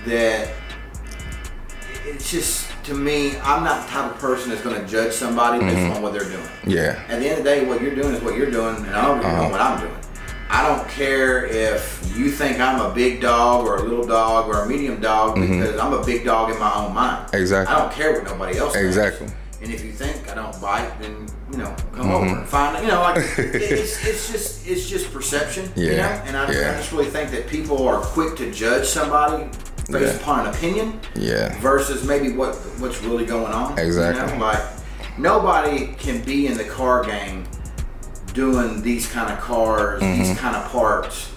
that it's just, to me, I'm not the type of person that's going to judge somebody based on what they're doing. Yeah. At the end of the day, what you're doing is what you're doing, and I'm doing what I'm doing. I don't care if you think I'm a big dog or a little dog or a medium dog because I'm a big dog in my own mind. Exactly. I don't care what nobody else thinks. Exactly. And if you think I don't bite, then come over and find it. Like it's just perception. Yeah. You know? And I just really think that people are quick to judge somebody based upon an opinion. Yeah. Versus maybe what's really going on. Exactly. Like nobody can be in the car game doing these kind of cars, these kind of parts,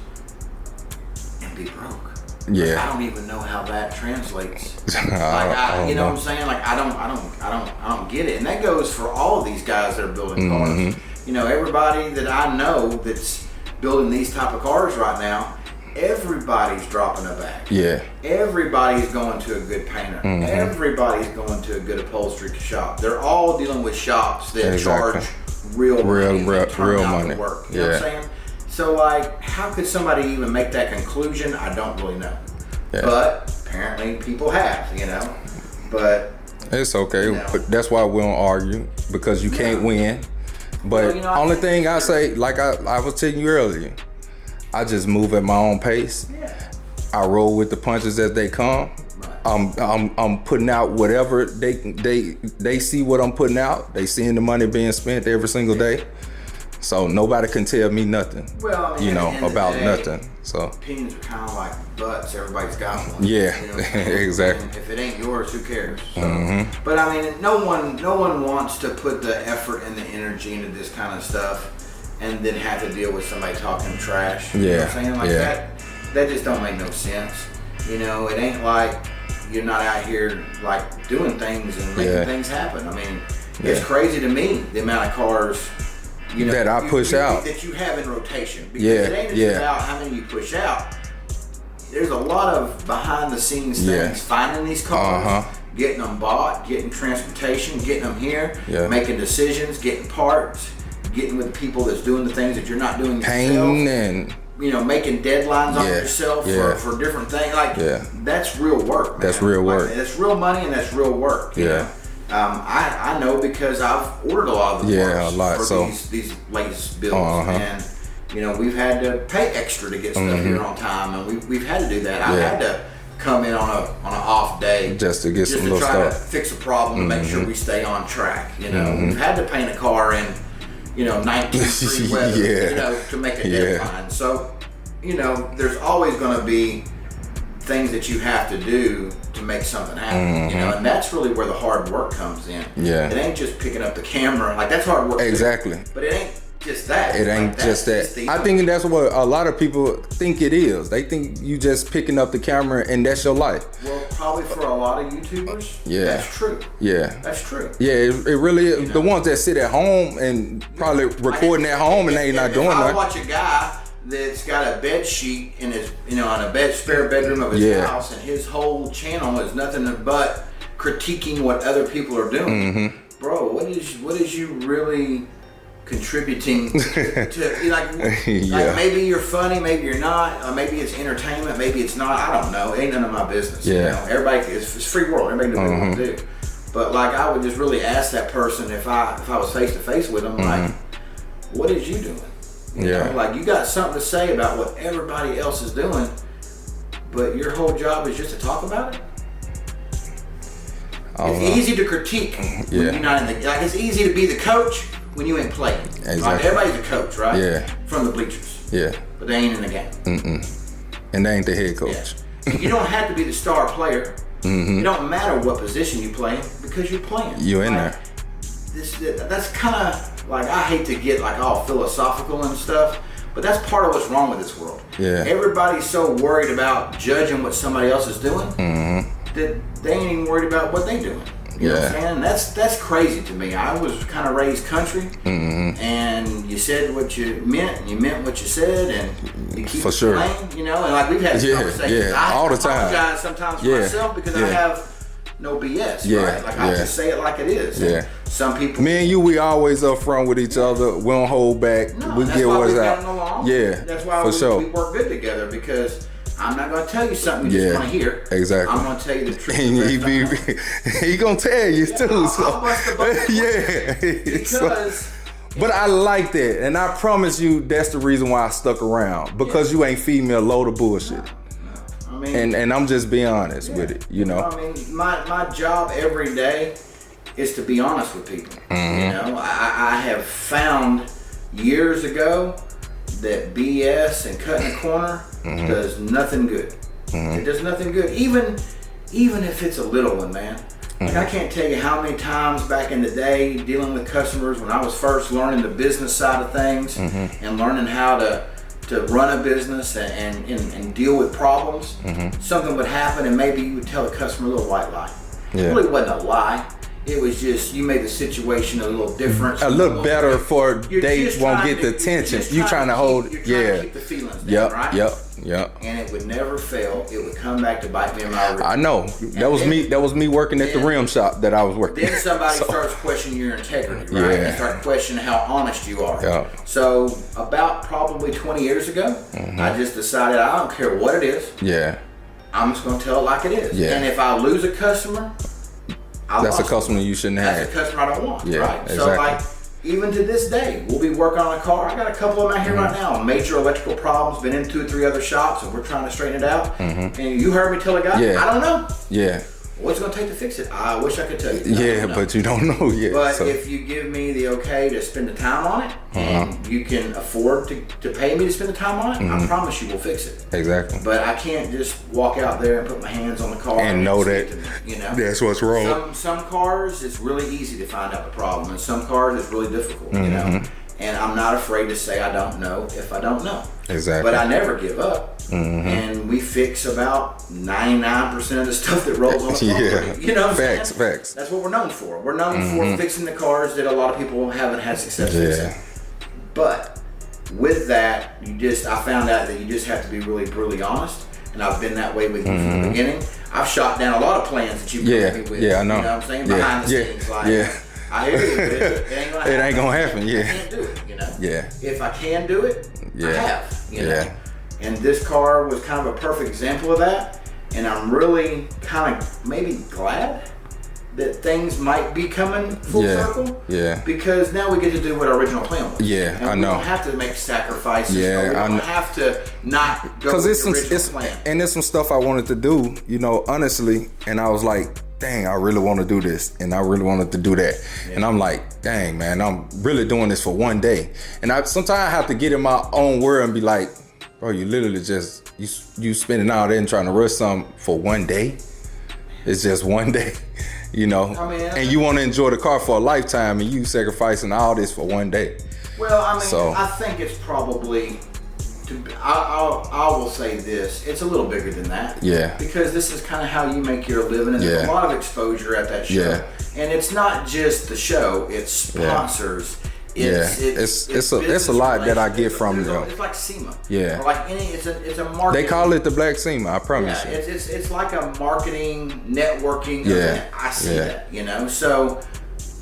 and be broke. Yeah. I don't even know how that translates. You know what I'm saying? Like I don't get it. And that goes for all of these guys that are building cars. Everybody that I know that's building these type of cars right now, everybody's dropping a bag. Yeah. Everybody's going to a good painter. Everybody's going to a good upholstery shop. They're all dealing with shops that charge real money. Real money. Work. You know what I'm saying? So, how could somebody even make that conclusion? I don't really know. Yeah. But apparently people have, But it's okay. But that's why we don't argue, because you can't win. But only thing I say, like I was telling you earlier, I just move at my own pace. Yeah. I roll with the punches as they come. I'm putting out whatever they see what I'm putting out. They seeing the money being spent every single day. So nobody can tell me nothing, about nothing. So opinions are kind of like butts. Everybody's got one. Yeah, exactly. And if it ain't yours, who cares? So, but I mean, no one wants to put the effort and the energy into this kind of stuff, and then have to deal with somebody talking trash. You know what I'm saying? That just don't make no sense. It ain't like you're not out here doing things and making things happen. I mean, it's crazy to me the amount of cars. That I push out. That you have in rotation. Because it ain't just about how many you push out. There's a lot of behind the scenes things. Finding these cars, getting them bought, getting transportation, getting them here, making decisions, getting parts, getting with people that's doing the things that you're not doing yourself. Pain and making deadlines on yourself for different things. That's real work, man. That's real work. That's real money and that's real work. You know? I know because I've ordered a lot of the parts for these latest builds, and we've had to pay extra to get stuff here on time, and we've had to do that. I've had to come in on an off day just to get some little try stuff, to fix a problem to make sure we stay on track. We've had to paint a car in 19-degree weather, to make a deadline. So there's always going to be things that you have to do to make something happen, and that's really where the hard work comes in. Yeah, it ain't just picking up the camera. That's hard work. Exactly. Too, but it ain't just that. It ain't just that. I think that's what a lot of people think it is. They think you just picking up the camera and that's your life. Well, probably for a lot of YouTubers, that's true. Yeah, that's true. Yeah, it really is. The ones that sit at home and probably recording at home and they not doing that. I watch a guy that's got a bed sheet in his, on a spare bedroom of his house, and his whole channel is nothing but critiquing what other people are doing. Bro, what is you really contributing to? Maybe you're funny, maybe you're not, or maybe it's entertainment, maybe it's not. I don't know. It ain't none of my business. Everybody, it's free world. Everybody do what they want to do. But I would just really ask that person if I was face to face with them, what is you doing? You got something to say about what everybody else is doing. but your whole job is just to talk about it. It's easy to critique when you're not in the, like it's easy to be the coach when you ain't playing. Exactly. Right? Everybody's a coach, right? Yeah. From the bleachers. Yeah. But they ain't in the game. And they ain't the head coach. Yeah. You don't have to be the star player. It don't matter what position you play in because you're playing. You're in there. That's kind of like, I hate to get like all philosophical and stuff, but that's part of what's wrong with this world. Yeah. Everybody's so worried about judging what somebody else is doing that they ain't even worried about what they doing. You know what I'm saying? That's crazy to me. I was kind of raised country, and you said what you meant, and you meant what you said, and you keep For sure. playing, you know. And like we've had this conversation. Yeah, all the time. I apologize sometimes for myself because I have no BS, right? Like I just say it like it is. Yeah. Some people. Me and you, we always up front with each other. We don't hold back. No, we that's get why what's we've out. gotten along. Yeah. That's why we work good together because I'm not going to tell you something you just want to hear. Exactly. I'm going to tell you the truth. And he going to tell you too. I'll bust the bubble. Because. But I like that, and I promise you, that's the reason why I stuck around because you ain't feed me a load of bullshit. I mean, and I'm just being honest with it, you know. I mean, my job every day is to be honest with people. You know, I have found years ago that BS and cutting the corner does nothing good. It does nothing good, even if it's a little one, man. Like I can't tell you how many times back in the day dealing with customers when I was first learning the business side of things and learning how to run a business and deal with problems. Something would happen and maybe you would tell the customer a little white lie. It really wasn't a lie. It was just you made the situation a little different. A little better for they won't get the attention. You trying to hold, You're trying to keep the feelings down, right? Yep. And it would never fail. It would come back to bite me in my rear. I know. That was me working at the rim shop that I was working. Then somebody starts questioning your integrity, right? And start questioning how honest you are. Yeah. So about probably 20 years ago, I just decided I don't care what it is. Yeah. I'm just gonna tell it like it is. Yeah. And if I lose a customer, that's a customer you shouldn't have. That's a customer I don't want, Yeah, right? exactly. So like, even to this day, we'll be working on a car. I got a couple of them out here right now. Major electrical problems, been in 2 or 3 other shops, and we're trying to straighten it out. And you heard me tell a guy, I don't know. Yeah. What's it gonna take to fix it? I wish I could tell you. Yeah, but you don't know yet. But if you give me the okay to spend the time on it, and you can afford to pay me to spend the time on it, I promise you we'll fix it. Exactly. But I can't just walk out there and put my hands on the car and know that you know that's what's wrong. Some cars it's really easy to find out the problem, and some cars it's really difficult. You know, and I'm not afraid to say I don't know if I don't know. Exactly. But I never give up. And we fix about 99% of the stuff that rolls on the car. You know what I'm saying? Facts. That's what we're known for. We're known for fixing the cars that a lot of people haven't had success fixing. But with that, I found out that you just have to be really brutally honest. And I've been that way with you from the beginning. I've shot down a lot of plans that you've been with me with. Yeah, I know. You know what I'm saying? Behind the scenes. Like, I hear you, but it ain't gonna happen. It ain't gonna happen, I can't do it, you know? Yeah. If I can do it, I have, you know? Yeah. And this car was kind of a perfect example of that. And I'm really kind of maybe glad that things might be coming full circle. Yeah. Because now we get to do what our original plan was. Yeah, and I know. We don't have to make sacrifices. Yeah, we don't have to not go with the original plan. And there's some stuff I wanted to do, you know, honestly. And I was like, dang, I really want to do this. And I really wanted to do that. Yeah. And I'm like, dang, man, I'm really doing this for one day. And sometimes I have to get in my own world and be like, bro, you literally just, you spending all day and trying to rush something for one day. It's just one day, you know. I mean, and you want to enjoy the car for a lifetime and you sacrificing all this for one day. Well, I mean, I think it's probably, I will say this, it's a little bigger than that. Yeah. Because this is kind of how you make your living, and there's a lot of exposure at that show. Yeah. And it's not just the show, it's sponsors. It's a lot that I get from them. It's like SEMA. Yeah. Or like it's a marketing. They call it the Black SEMA, I promise you. It's like a marketing, networking event. I see that, you know. So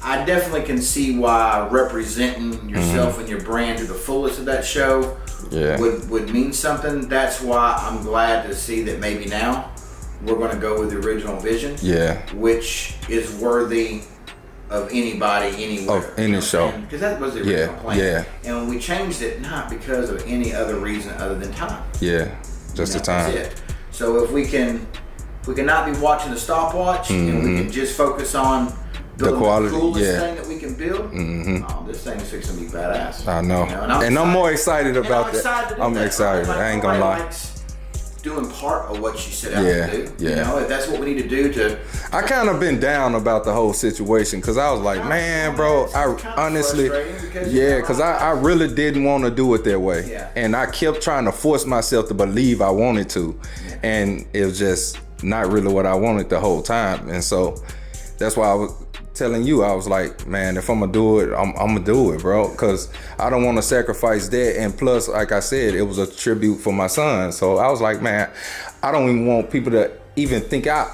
I definitely can see why representing yourself and your brand to the fullest of that show would mean something. That's why I'm glad to see that maybe now we're going to go with the original vision. Yeah. Which is worthy of anybody, anywhere. Of any show. Because that was the original plan. Yeah. And when we changed it, not because of any other reason other than time. Yeah. Just the time. That's it. So if we can not be watching the stopwatch and we can just focus on building the quality, coolest thing that we can build, oh, this thing is fixing to be badass. I know. You know? And I'm more excited about that. I'm excited. Like, I ain't gonna lie. Doing part of what you set out to do. Yeah. You know, if that's what we need to do to. I kind of been down about the whole situation because I was like, man, bro, I honestly, because I really didn't want to do it that way. Yeah. And I kept trying to force myself to believe I wanted to. Yeah. And it was just not really what I wanted the whole time. And so that's why I was telling you, I was like, man, if I'm gonna do it, I'm gonna do it, bro, because I don't want to sacrifice that. And plus, like I said, it was a tribute for my son. So I was like, man, I don't even want people to even think I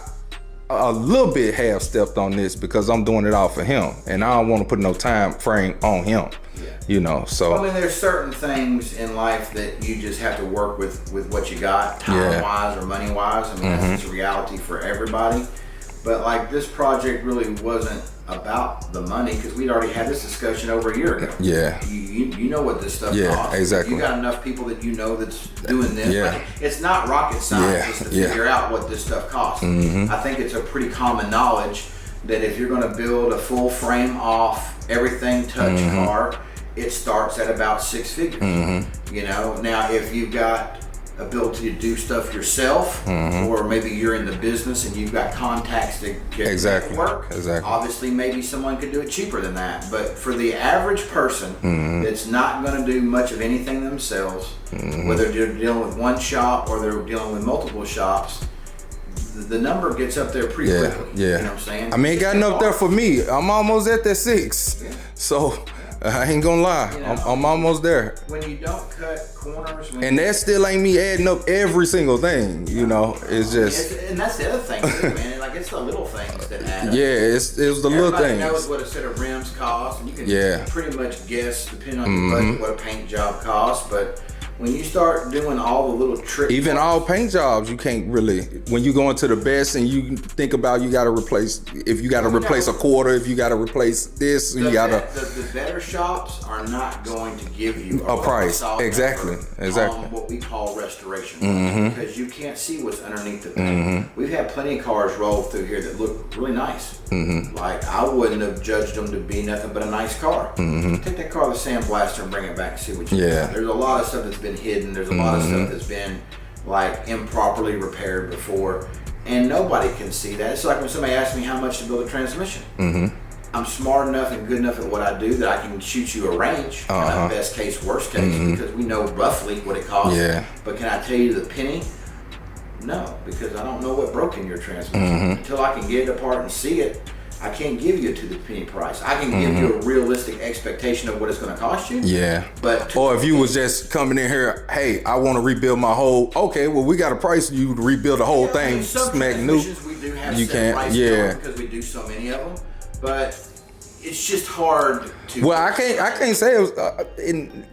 a little bit half stepped on this because I'm doing it all for him, and I don't want to put no time frame on him. You know, so I mean, there's certain things in life that you just have to work with what you got, time wise or money wise. I mean, that's just a reality for everybody. But like, this project really wasn't about the money because we'd already had this discussion over a year ago. Yeah. You know what this stuff costs. Exactly. You got enough people that you know that's doing this. Yeah. Like, it's not rocket science to figure out what this stuff costs. I think it's a pretty common knowledge that if you're going to build a full frame off, everything touch car, it starts at about 6 figures. You know, now if you've got ability to do stuff yourself, or maybe you're in the business and you've got contacts that can work. Obviously, maybe someone could do it cheaper than that. But for the average person that's not going to do much of anything themselves, whether they're dealing with one shop or they're dealing with multiple shops, the number gets up there pretty quickly. You know what I'm saying? I mean, it got up there for me. I'm almost at that 6. So I ain't gonna lie, you know, I'm almost there. When you don't cut corners, and that still ain't me adding up every single thing, you know. It's just, and that's the other thing, too, man. Like, it's the little things that add up. Yeah, it's the little things. Everybody knows what a set of rims cost, and you can pretty much guess, depending on your budget, what a paint job costs. But when you start doing all the little tricks, even all paint jobs, you can't really. When you go into the best and you think about you got to replace, if you got to replace a quarter, if you got to replace this, you got to. The better shops are not going to give you a price. Exactly. On what we call restoration, because you can't see what's underneath the thing. We've had plenty of cars roll through here that look really nice. Like, I wouldn't have judged them to be nothing but a nice car. Take that car to the sandblaster and bring it back and see what you got. There's a lot of stuff that's been hidden. There's a lot of stuff that's been like improperly repaired before, and nobody can see that. It's like when somebody asks me how much to build a transmission. I'm smart enough and good enough at what I do that I can shoot you a range, kind of best case, worst case, because we know roughly what it costs. But can I tell you the penny? No, because I don't know what broke in your transmission. Until I can get it apart and see it, I can't give you to the penny price. I can give you a realistic expectation of what it's going to cost you. But or if you was just coming in here, hey, I want to rebuild my whole. Okay, well, we got a price you to rebuild the whole thing. I mean, smack new. We do have you set price because we do so many of them. But it's just hard to. Well, I can't say it was in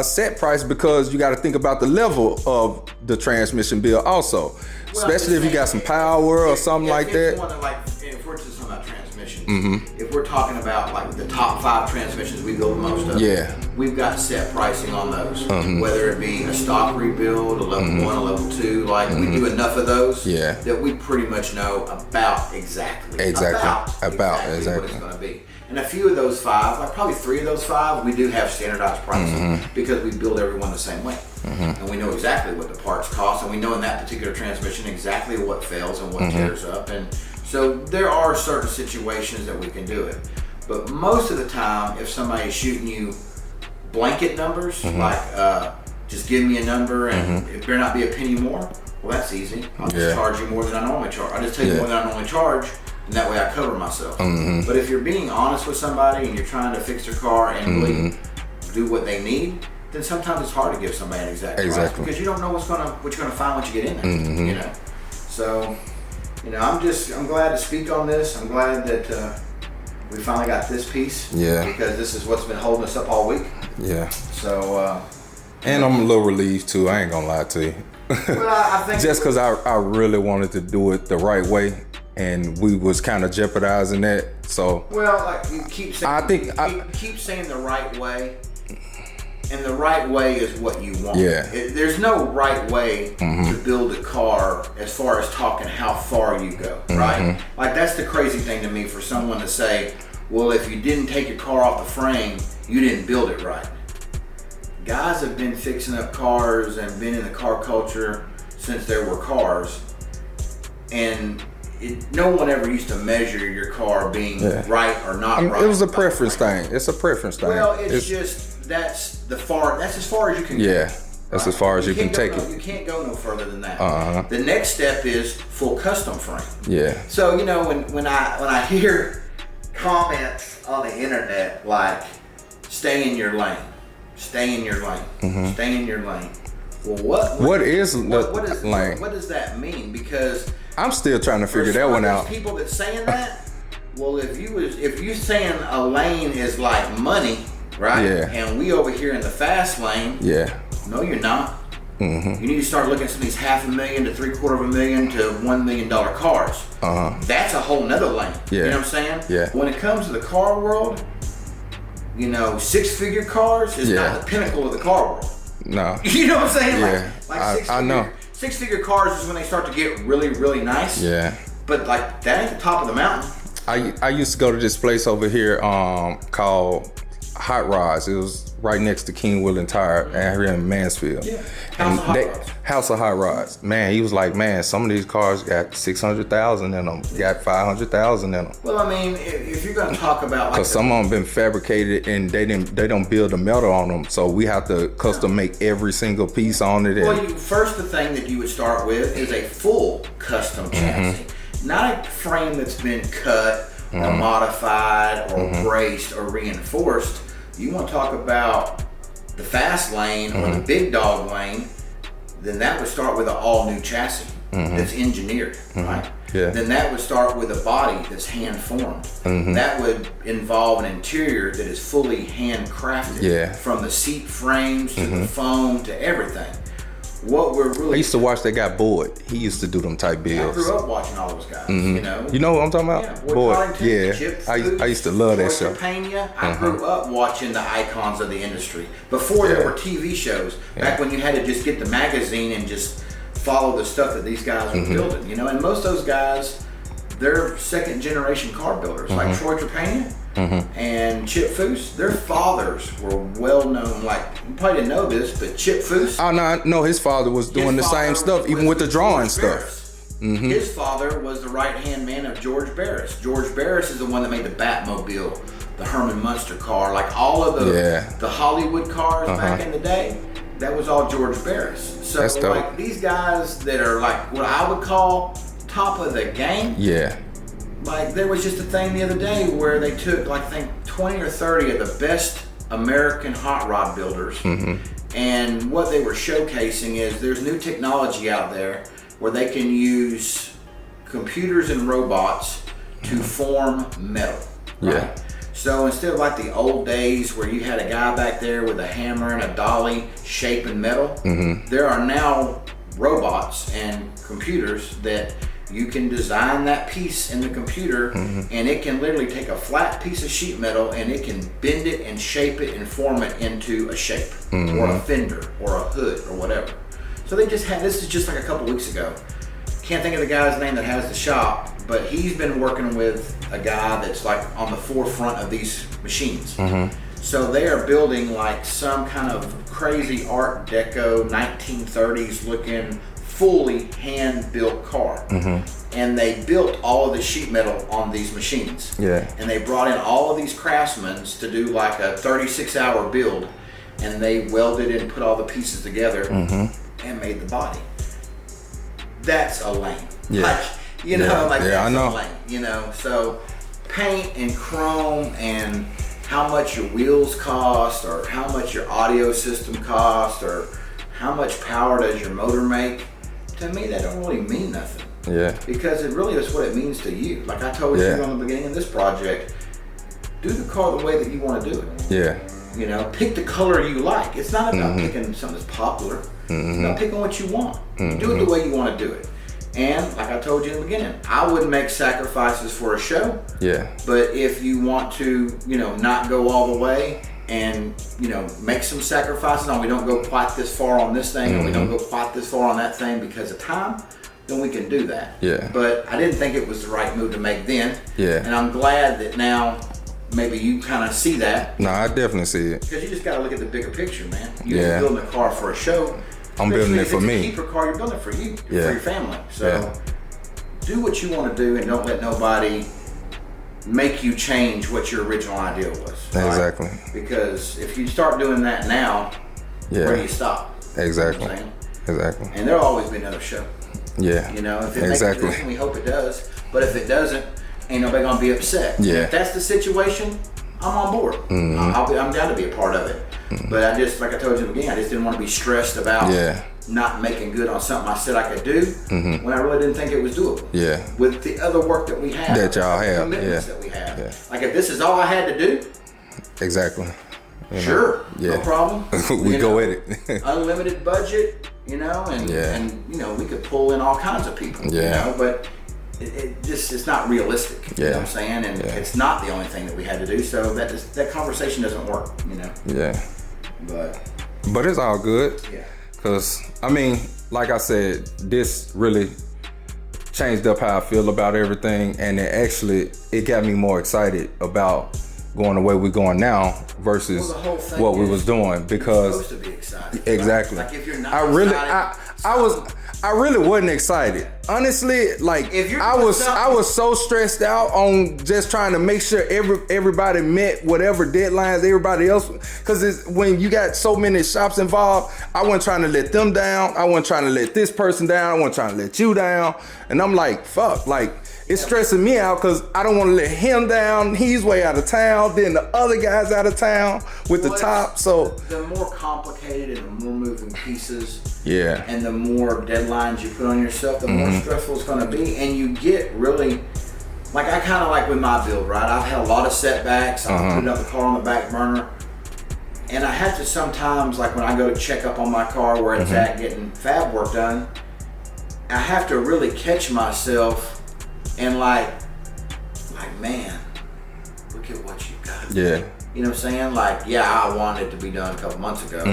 set price because you got to think about the level of the transmission bill also, especially if you got some power or something like that. If we're just talking about transmissions, if we're talking about like the top 5 transmissions we build the most of, we've got set pricing on those. Whether it be a stock rebuild, a level 1, a level 2, like we do enough of those that we pretty much know about exactly what it's going to be. And a few of those 5, like probably 3 of those 5, we do have standardized pricing because we build everyone the same way. And we know exactly what the parts cost, and we know in that particular transmission exactly what fails and what tears up. And so there are certain situations that we can do it. But most of the time, if somebody's shooting you blanket numbers, like just give me a number and it better not be a penny more, well, that's easy. I'll just charge you more than I normally charge. I'll just tell you more than I normally charge, and that way I cover myself. But if you're being honest with somebody and you're trying to fix their car and really do what they need, then sometimes it's hard to give somebody an exact price because you don't know what you're gonna find once you get in there. You know, so I'm glad to speak on this. I'm glad that we finally got this piece. Because this is what's been holding us up all week. So. And I'm a little relieved too. I ain't gonna lie to you. Well, I think just because I really wanted to do it the right way, and we was kind of jeopardizing that. So like you keep saying, keep saying the right way. And the right way is what you want. Yeah. There's no right way to build a car as far as talking how far you go, right? Like that's the crazy thing to me for someone to say, well, if you didn't take your car off the frame, you didn't build it right. Guys have been fixing up cars and been in the car culture since there were cars. And no one ever used to measure your car being right or not right. It was a preference thing. It's a preference thing. Well, it's just... That's as far as you can go. Yeah, that's as far as you can take it. it. You can't go no further than that. The next step is full custom frame. Yeah. So when I hear comments on the internet like stay in your lane, stay in your lane, stay in your lane. Well, what is lane? What does that mean? Because I'm still trying to figure that one out. People that saying that, well, if you saying a lane is like money. Right? Yeah. And we over here in the fast lane. Yeah. No, you're not. You need to start looking at some of these $500,000 to $750,000 to $1 million cars. That's a whole nother lane. Yeah. You know what I'm saying? Yeah. When it comes to the car world, 6-figure cars is not the pinnacle of the car world. No. You know what I'm saying? Yeah. I know. 6-figure cars is when they start to get really, really nice. Yeah. But like that ain't the top of the mountain. I used to go to this place over here called Hot Rods. It was right next to King Willing Tire here in Mansfield. Yeah. House of Hot Rods. Man, he was like, man, some of these cars got 600,000 in them, got 500,000 in them. Well, I mean, if you're going to talk about because some of them been fabricated and they don't build the metal on them, so we have to custom make every single piece on it. Well, first the thing that you would start with is a full custom chassis, not a frame that's been cut or modified or braced or reinforced. You want to talk about the fast lane or the big dog lane, then that would start with an all new chassis that's engineered, right? Yeah. Then that would start with a body that's hand formed. That would involve an interior that is fully handcrafted, from the seat frames to the foam to everything. What we're really... I used to watch that guy Boyd. He used to do them type builds. I grew up watching all those guys, you know. You know what I'm talking about? Yeah, Boyd. Yeah. I used to love that show. I grew up watching the icons of the industry. Before there were TV shows, back when you had to just get the magazine and just follow the stuff that these guys were building, you know. And most of those guys, they're second generation car builders, like Troy Trepania and Chip Foose. Their fathers were well known. Like, you probably didn't know this, but Chip Foose. Oh no, his father was doing the same stuff, even with the drawing stuff. His father was the right hand man of George Barris. George Barris is the one that made the Batmobile, the Herman Munster car, like all of the Hollywood cars back in the day. That was all George Barris. So like these guys that are like what I would call top of the game. Yeah. Like there was just a thing the other day where they took like I think 20 or 30 of the best American hot rod builders, and what they were showcasing is there's new technology out there where they can use computers and robots to form metal. Right? Yeah. So instead of like the old days where you had a guy back there with a hammer and a dolly shaping metal, there are now robots and computers that you can design that piece in the computer and it can literally take a flat piece of sheet metal and it can bend it and shape it and form it into a shape or a fender or a hood or whatever. So they just had, this is just like a couple weeks ago. Can't think of the guy's name that has the shop, but he's been working with a guy that's like on the forefront of these machines. So they are building like some kind of crazy Art Deco 1930s looking fully hand-built car. And they built all of the sheet metal on these machines. And they brought in all of these craftsmen to do like a 36-hour build, and they welded and put all the pieces together and made the body. That's a lane. Like, you know, like that's a lane, you know. So paint and chrome and how much your wheels cost or how much your audio system cost or how much power does your motor make, to me that don't really mean nothing. Because it really is what it means to you. Like I told you on the beginning of this project, do the car the way that you want to do it. You know, pick the color you like. It's not about picking something that's popular. It's about picking what you want. Do it the way you want to do it. And like I told you in the beginning, I wouldn't make sacrifices for a show. But if you want to, you know, not go all the way and you know, make some sacrifices on we don't go quite this far on this thing, and we don't go quite this far on that thing because of time, then we can do that. Yeah. But I didn't think it was the right move to make then. Yeah. And I'm glad that now maybe you kind of see that. No, I definitely see it. Because you just got to look at the bigger picture, man. You're Yeah. building a car for a show. I'm building it for me. If it's a keeper car, you're building it for you, for Yeah. your family. So Yeah. do what you want to do, and don't let nobody make you change what your original idea was. Right? Exactly. Because if you start doing that now, Yeah. where do you stop? Exactly. You know what I'm saying? Exactly. And there'll always be another show. Yeah. You know, if it Exactly. makes a difference, we hope it does. But if it doesn't, ain't nobody gonna be upset. Yeah. If that's the situation, I'm on board. I'm down to be a part of it. But I just, like I told you again, I just didn't want to be stressed about Yeah. not making good on something I said I could do when I really didn't think it was doable. Yeah. With the other work that we have, That y'all the have, commitments yeah. that we have. Yeah. Like if this is all I had to do, Exactly. You know? sure, Yeah. no problem. We You go know, with it. unlimited budget, you know, and Yeah. and you know, we could pull in all kinds of people. Yeah. You know, but it just it's not realistic. You know Yeah. what I'm saying? And Yeah. it's not the only thing that we had to do. So that conversation doesn't work. You know. Yeah. But It's all good. yeah. Cause I mean, like I said, this really changed up how I feel about everything, and it got me more excited about going the way we're going now versus Well, the whole thing what we is was doing You're because supposed to be excited. exactly. Right? Like if you're not I really wasn't excited. Honestly, like If you're I doing was something- so stressed out on just trying to make sure everybody met whatever deadlines everybody else, because it's when you got so many shops involved, I wasn't trying to let them down. I wasn't trying to let this person down. I wasn't trying to let you down. And I'm like, fuck, like it's stressing me out because I don't want to let him down. He's way out of town. Then the other guy's out of town with the Well, top. So the more complicated and the more moving pieces, yeah. and the more deadlines you put on yourself, the more stressful it's going to be. And you get really, like I kind of like with my build, right? I've had a lot of setbacks. I'm putting up the car on the back burner. And I have to sometimes, like when I go to check up on my car where it's at getting fab work done, I have to really catch myself and like, man, look at what you got. Yeah. You know what I'm saying? Like, yeah, I wanted it to be done a couple months ago.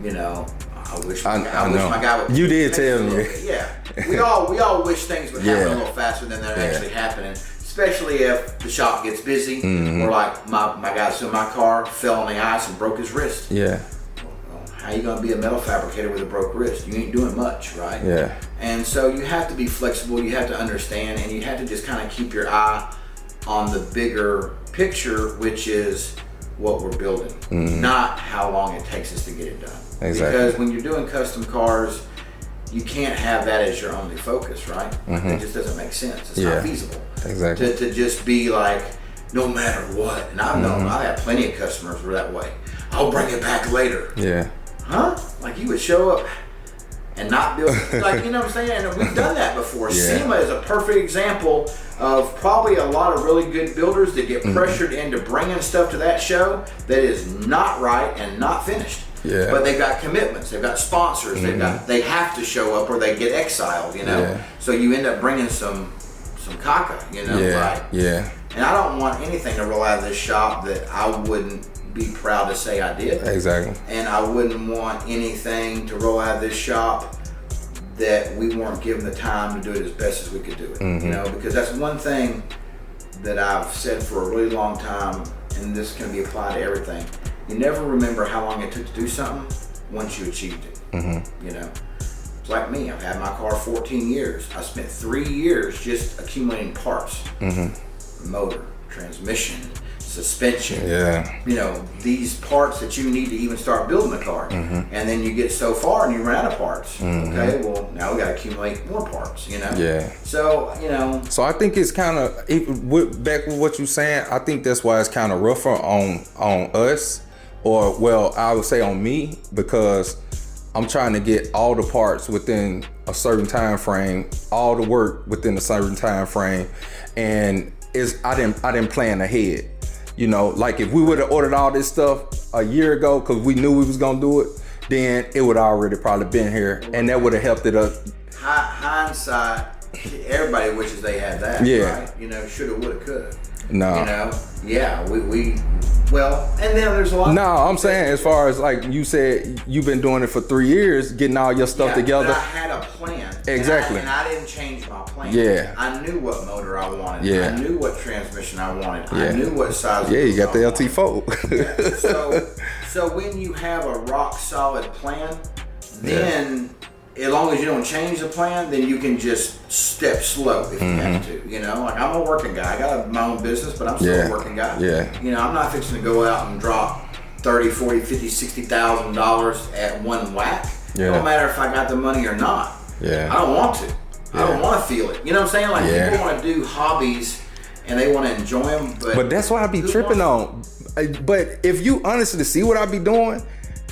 You know, I wish my guy would. You did tell me. Yeah, we all wish things would happen Yeah. a little faster than they're actually happening. Especially if the shop gets busy, or like my guy that's in my car fell on the ice and broke his wrist. Yeah. Well, how you gonna be a metal fabricator with a broke wrist? You ain't doing much, right? Yeah. And so you have to be flexible, you have to understand, and you have to just kind of keep your eye on the bigger picture, which is what we're building, not how long it takes us to get it done. Exactly. Because when you're doing custom cars, you can't have that as your only focus, right? It just doesn't make sense. It's not feasible. Exactly. To just be like, no matter what. And I've known, I've had plenty of customers who are that way. I'll bring it back later. Yeah. Huh? Like you would show up and not build, like, you know what I'm saying? And we've done that before. Yeah. SEMA is a perfect example of probably a lot of really good builders that get pressured into bringing stuff to that show that is not right and not finished. Yeah. But they've got commitments, they've got sponsors, they have to show up or they get exiled, you know? Yeah. So you end up bringing some caca, you know? Yeah. Like, Yeah. and I don't want anything to roll out of this shop that I wouldn't be proud to say I did. Exactly. And I wouldn't want anything to roll out of this shop that we weren't given the time to do it as best as we could do it. You know, because that's one thing that I've said for a really long time, and this can be applied to everything. You never remember how long it took to do something once you achieved it. You know, it's like me. I've had my car 14 years. I spent 3 years just accumulating parts, motor, transmission, suspension. Yeah. You know, these parts that you need to even start building the car. And then you get so far and you run out of parts. Okay, well, now we got to accumulate more parts, you know? Yeah. So, you know. So I think it's kind of, back with what you're saying, I think that's why it's kind of rougher on us, or well, I would say on me, because I'm trying to get all the parts within a certain time frame, all the work within a certain time frame, and I didn't plan ahead. You know, like if we would have ordered all this stuff a year ago because we knew we was gonna do it, then it would already probably been here, and that would have helped it us. Hindsight, everybody wishes they had that. Yeah. Right? You know, shoulda, woulda, coulda. No. You know, yeah, we Well, and then there's a lot. No, I'm saying as far as like you said, you've been doing it for 3 years, getting all your stuff together. But I had a plan. Exactly. And I didn't change my plan. Yeah. I knew what motor I wanted. Yeah. I knew what transmission I wanted. Yeah. I knew what size. Yeah, you got the LT4. So when you have a rock solid plan, then as long as you don't change the plan, then you can just step slow if you have to. You know, like I'm a working guy. I got my own business, but I'm still a working guy. Yeah. You know, I'm not fixing to go out and drop $30, $40, $50, $60,000 at one whack. Yeah. It don't matter if I got the money or not. Yeah. I don't want to. I don't want to feel it. You know what I'm saying? Like people want to do hobbies and they want to enjoy them, but that's what I be tripping on. But if you honestly see what I be doing,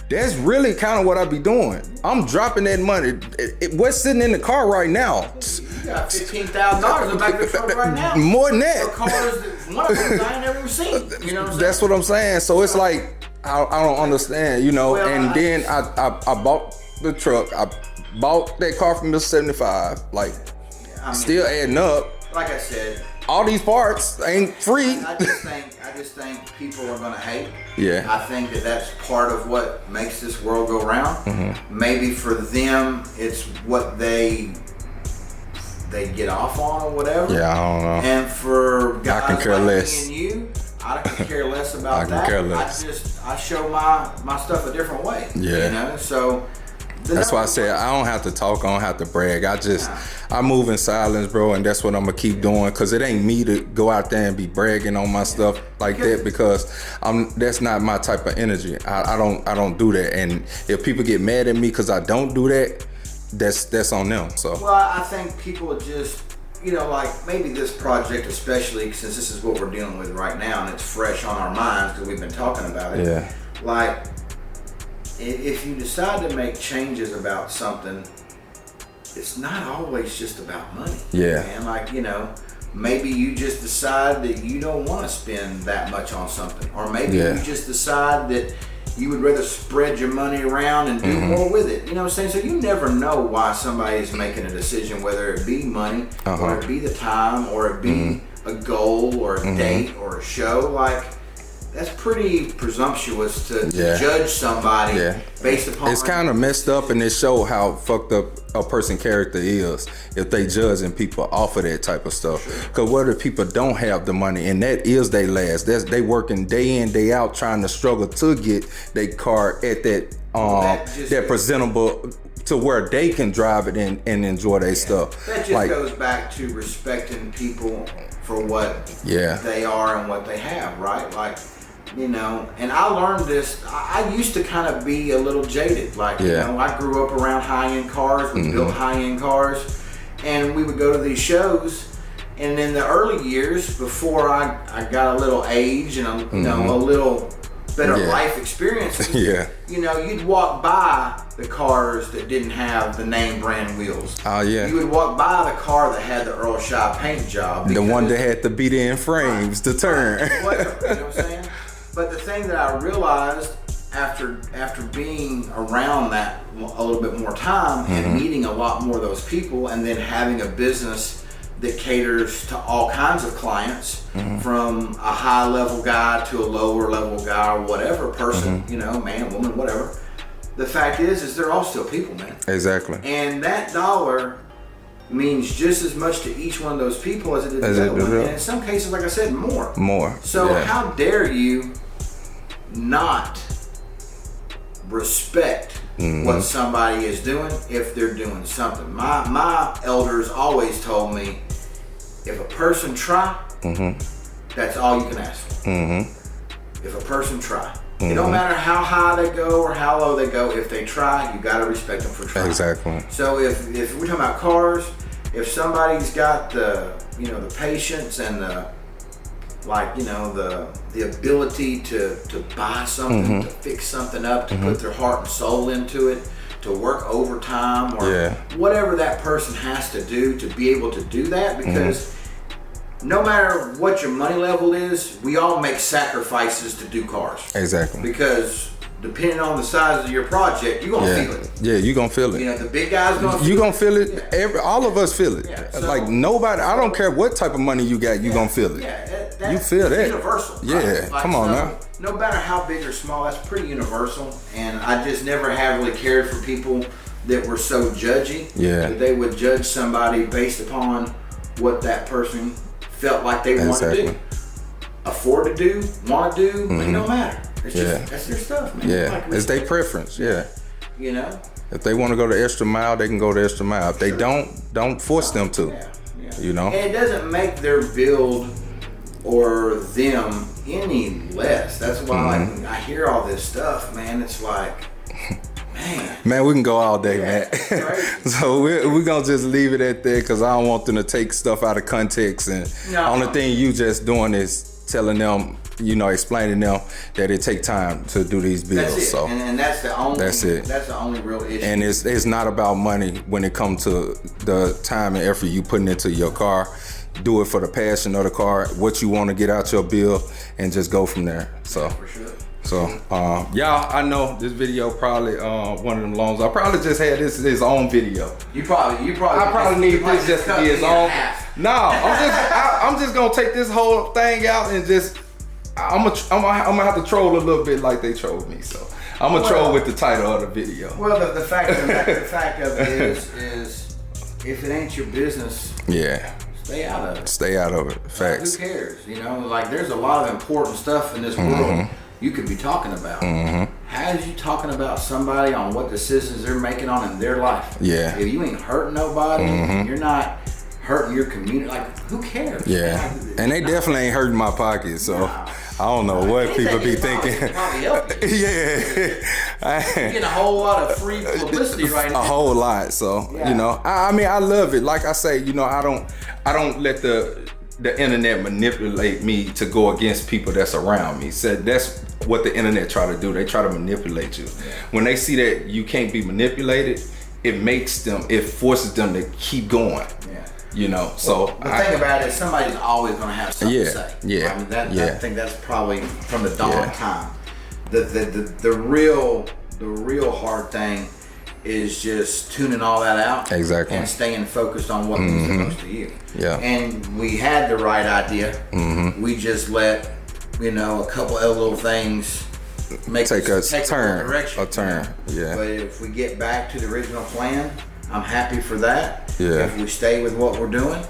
that's really kind of what I be doing. I'm dropping that money. What's sitting in the car right now? You got $15,000 in the back of the truck right now. More than that. For cars that one of them I ain't never even seen. You know what I'm saying? That's what I'm saying. So it's like I don't understand, you know. Well, and then I bought the truck. I bought that car from Mr. 75. Like, still adding up. Like I said, all these parts ain't free. I just think people are gonna hate. Yeah. I think that's part of what makes this world go round. Maybe for them, it's what they get off on or whatever. Yeah, I don't know. And for guys I can care like less. me and you, I can care less about I can that. care less. I show my stuff a different way. Yeah. You know, so. That's why I said I don't have to talk, I don't have to brag. I move in silence, bro, and that's what I'm gonna keep doing. Cause it ain't me to go out there and be bragging on my stuff like that, because that's not my type of energy. I don't do that. And if people get mad at me cause I don't do that, that's on them. So well, I think people just, you know, like maybe this project especially, since this is what we're dealing with right now and it's fresh on our minds because we've been talking about it. Yeah. Like, if you decide to make changes about something, it's not always just about money. Yeah. And like, you know, maybe you just decide that you don't want to spend that much on something, or maybe you just decide that you would rather spread your money around and do more with it. You know what I'm saying? So you never know why somebody is making a decision, whether it be money, or it be the time, or it be a goal, or a date, or a show. Like, that's pretty presumptuous to judge somebody based upon. It's kind of messed up, and it show how fucked up a person character is if they judging people off of that type of stuff. Because what if people don't have the money and that is their last? They working day in, day out trying to struggle to get their car at that presentable to where they can drive it and enjoy their stuff. That just goes back to respecting people for what they are and what they have, right? Like, you know, and I learned this. I used to kind of be a little jaded. Like, you know, I grew up around high-end cars. We built high-end cars, and we would go to these shows. And in the early years, before I got a little age and you know, a little better life experience, you know, you'd walk by the cars that didn't have the name brand wheels. Oh yeah. You would walk by the car that had the Earl Shah paint job. The one that had the beat-in frames to turn. Whatever, you know what I'm saying? But the thing that I realized after being around that a little bit more time and meeting a lot more of those people, and then having a business that caters to all kinds of clients, from a high level guy to a lower level guy or whatever person, you know, man, woman, whatever. The fact is they're all still people, man. Exactly. And that dollar means just as much to each one of those people as it did to the other one. And in some cases, like I said, more. So how dare you not respect what somebody is doing if they're doing something. My elders always told me, if a person try, that's all you can ask for. If a person try. It don't matter how high they go or how low they go. If they try, you gotta respect them for trying. Exactly. So if we're talking about cars, if somebody's got the patience and the ability to buy something, to fix something up, to put their heart and soul into it, to work overtime or whatever that person has to do to be able to do that, because no matter what your money level is, we all make sacrifices to do cars. Exactly. Because depending on the size of your project, you're gonna feel it. Yeah, you're gonna feel it. You know, the big guys gonna feel it. You're gonna feel it. All of us feel it. Yeah, so, like nobody, I don't care what type of money you got, you're gonna feel it. Yeah, you feel that. Universal. Yeah, right? Like, come on so, now. No matter how big or small, that's pretty universal. And I just never have really cared for people that were so judgy. Yeah. That they would judge somebody based upon what that person felt like they wanted to do, afford to do, want to do. It don't matter. It's just that's their stuff, man. Yeah, like it's their preference. Yeah. You know. If they want to go the extra mile, they can go the extra mile. If they don't force them to. Yeah. You know. And it doesn't make their build or them any less. That's why like, I hear all this stuff, man. It's like, man, we can go all day, man. Right. So we're going to just leave it at that because I don't want them to take stuff out of context. And only thing you just doing is telling them, you know, explaining them that it take time to do these builds. That's it. So and that's the only. That's it. That's the only real issue. And it's not about money when it comes to the time and effort you putting into your car. Do it for the passion of the car, what you want to get out your build, and just go from there. So. For sure. So, y'all, I know this video probably one of them loans. I probably just had his own video. I probably need this just to be his own. No, I'm just gonna take this whole thing out and just I'm gonna have to troll a little bit like they trolled me. So I'm gonna troll with the title of the video. Well, the fact of it is if it ain't your business, stay out of it. Stay out of it. Facts. Who cares? You know, like there's a lot of important stuff in this world you could be talking about. How's you talking about somebody on what decisions they're making on in their life? Yeah. If you ain't hurting nobody, you're not hurting your community. Like, who cares? Yeah. And they definitely ain't hurting my pocket. So I don't know what people be thinking. Probably help you. Yeah. You're getting a whole lot of free publicity right now. A whole lot. So you know, I mean, I love it. Like I say, you know, I don't let the internet manipulate me to go against people that's around me. So that's what the internet try to do. They try to manipulate you. When they see that you can't be manipulated, it forces them to keep going. You know, so the thing about it is somebody's always going to have something to say. I mean, I think that's probably from the dawn of time. The real hard thing is just tuning all that out and staying focused on what means the most to you. And we had the right idea. We just let, you know, a couple of little things take a turn. Yeah. But if we get back to the original plan, I'm happy for that. If we stay with what we're doing,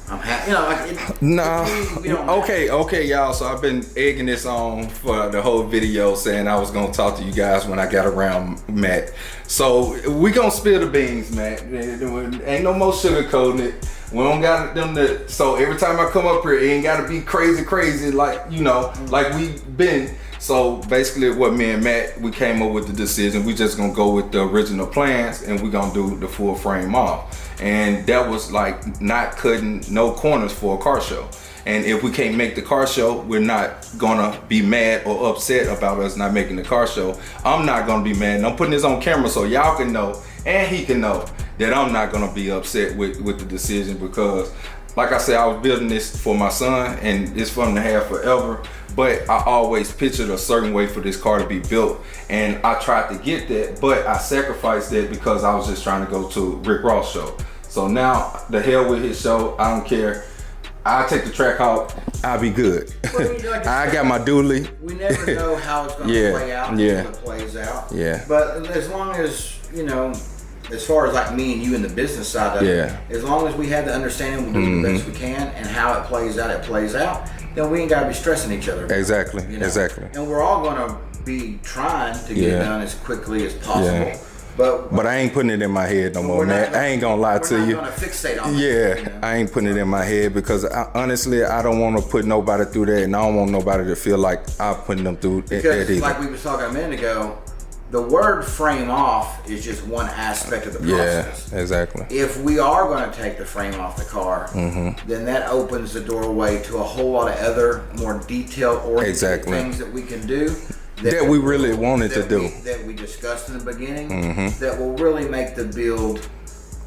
I'm happy. You know, like okay, y'all. So I've been egging this on for the whole video, saying I was gonna talk to you guys when I got around Matt. So we gonna spill the beans, Matt. Ain't no more sugarcoating it. We don't got them to. So every time I come up here, it ain't gotta be crazy like, you know, like we been. So basically what me and Matt, we came up with the decision, we just gonna go with the original plans and we gonna do the full frame off. And that was like not cutting no corners for a car show. And if we can't make the car show, we're not gonna be mad or upset about us not making the car show. I'm not gonna be mad. And I'm putting this on camera so y'all can know and he can know that I'm not gonna be upset with the decision, because like I said, I was building this for my son and it's for him to have forever. But I always pictured a certain way for this car to be built, and I tried to get that, but I sacrificed that because I was just trying to go to Rick Ross show. So now, the hell with his show, I don't care. I take the track out, I'll be good. Well, like I got my dually. We never know how it's going to play out until it plays out. But as long as, you know, as far as like me and you in the business side of it, as long as we have the understanding, we'll do the best we can, and how it plays out, then we ain't gotta be stressing each other. Exactly, you know? Exactly. And we're all gonna be trying to get it done as quickly as possible. But I ain't putting it in my head no more, man. I ain't gonna lie to you. We're not gonna fixate on that. You know? I ain't putting it in my head because honestly, I don't want to put nobody through that, and I don't want nobody to feel like I'm putting them through that either. Like we was talking a minute ago, the word frame off is just one aspect of the process. Yeah, exactly. If we are going to take the frame off the car, then that opens the doorway to a whole lot of other more detail-oriented things that we can do. That we really wanted to do. That we discussed in the beginning, that will really make the build,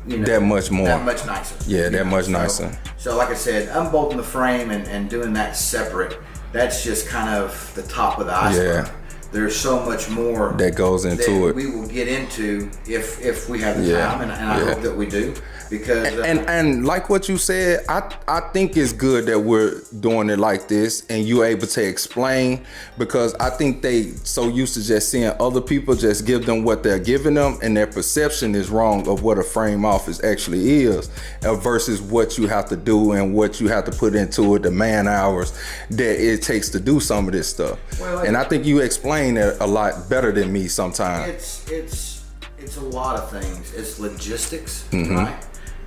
you know, that much nicer. Yeah, that much nicer. So like I said, unbolting the frame and doing that separate, that's just kind of the top of the iceberg. there's so much more that goes into it. We will get into if we have the time, and I hope that we do. Because and like what you said, I think it's good that we're doing it like this and you're able to explain, because I think they so used to just seeing other people just give them what they're giving them, and their perception is wrong of what a frame office actually is versus what you have to do and what you have to put into it, the man hours that it takes to do some of this stuff. Well, and I think you explain it a lot better than me sometimes. It's a lot of things. It's logistics, right?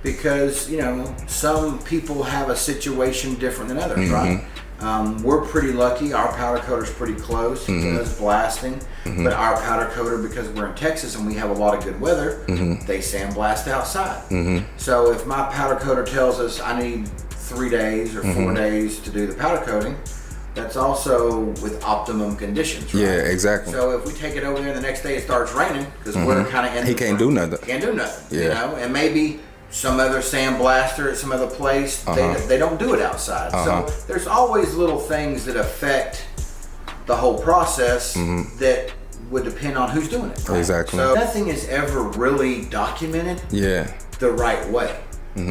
Because, you know, some people have a situation different than others, right? We're pretty lucky. Our powder coater's pretty close. He does blasting. But our powder coater, because we're in Texas and we have a lot of good weather, they sandblast outside. So if my powder coater tells us I need 3 days or 4 days to do the powder coating, that's also with optimum conditions, right? Yeah, exactly. So if we take it over there and the next day it starts raining, because we're kind of in he can't do nothing. Can't do nothing, you know? And maybe some other sandblaster at some other place, they don't do it outside. So there's always little things that affect the whole process that would depend on who's doing it. Right? Exactly. So nothing is ever really documented the right way.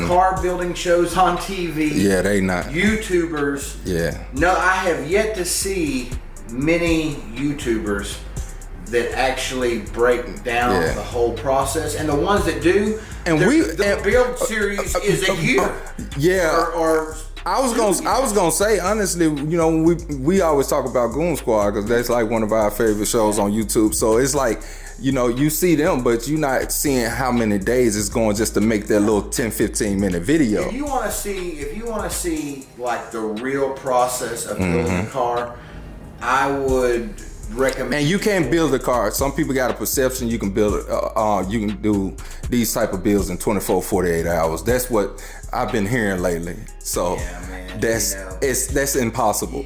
Car building shows on TV. Yeah, they not. YouTubers. Yeah. No, I have yet to see many YouTubers that actually break down the whole process, and the ones that do, and the build series is a year. Or I was gonna say, honestly, you know, we always talk about Goon Squad because that's like one of our favorite shows on YouTube. So it's like, you know, you see them, but you're not seeing how many days it's going just to make that little 10-15 minute video. If you want to see like the real process of building a car, I would recommend. And you can't build a car. Some people got a perception you can build you can do these type of builds in 24-48 hours. That's what I've been hearing lately. So that's impossible.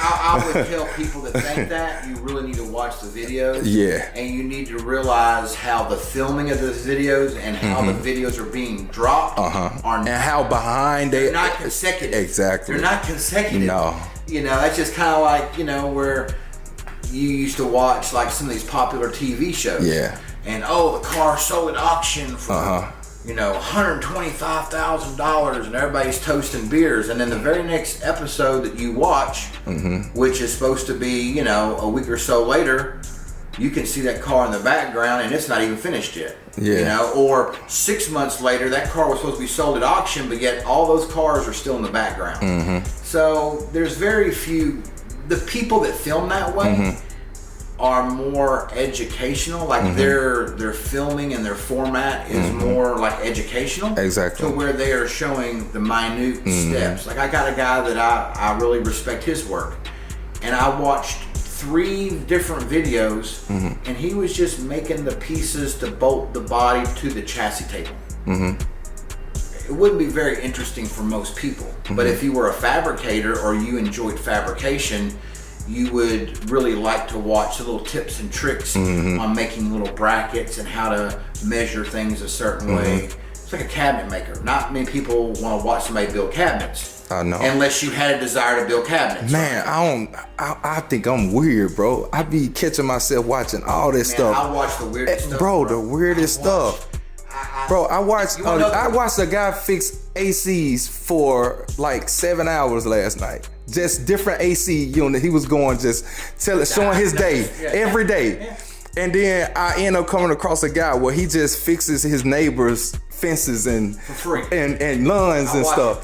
I would tell people that think that you really need to watch the videos. Yeah. And you need to realize how the filming of those videos and how the videos are being dropped are and how behind they're not consecutive. Exactly. They're not consecutive. No. You know, that's just kind of like, you know, where you used to watch like some of these popular TV shows. Yeah. And the car sold at auction for you know, $125,000, and everybody's toasting beers, and then the very next episode that you watch, which is supposed to be, you know, a week or so later, you can see that car in the background and it's not even finished yet. You know, or 6 months later, that car was supposed to be sold at auction, but yet all those cars are still in the background. So there's very few. The people that film that way are more educational, like their filming and their format is more like educational, to where they are showing the minute steps. Like I got a guy that I really respect his work, and I watched 3 different videos, and he was just making the pieces to bolt the body to the chassis table. It wouldn't be very interesting for most people, but if you were a fabricator or you enjoyed fabrication, you would really like to watch the little tips and tricks on making little brackets and how to measure things a certain way. It's like a cabinet maker. Not many people want to watch somebody build cabinets. I know. Unless you had a desire to build cabinets. Man, I think I'm weird, bro. I be catching myself watching all this stuff. I watch the weirdest stuff. Bro, the weirdest stuff. I watched a guy fix ACs for like 7 hours last night. Just different AC unit. He was going showing his day every day. And then I end up coming across a guy where he just fixes his neighbor's fences and for free and lawns and stuff.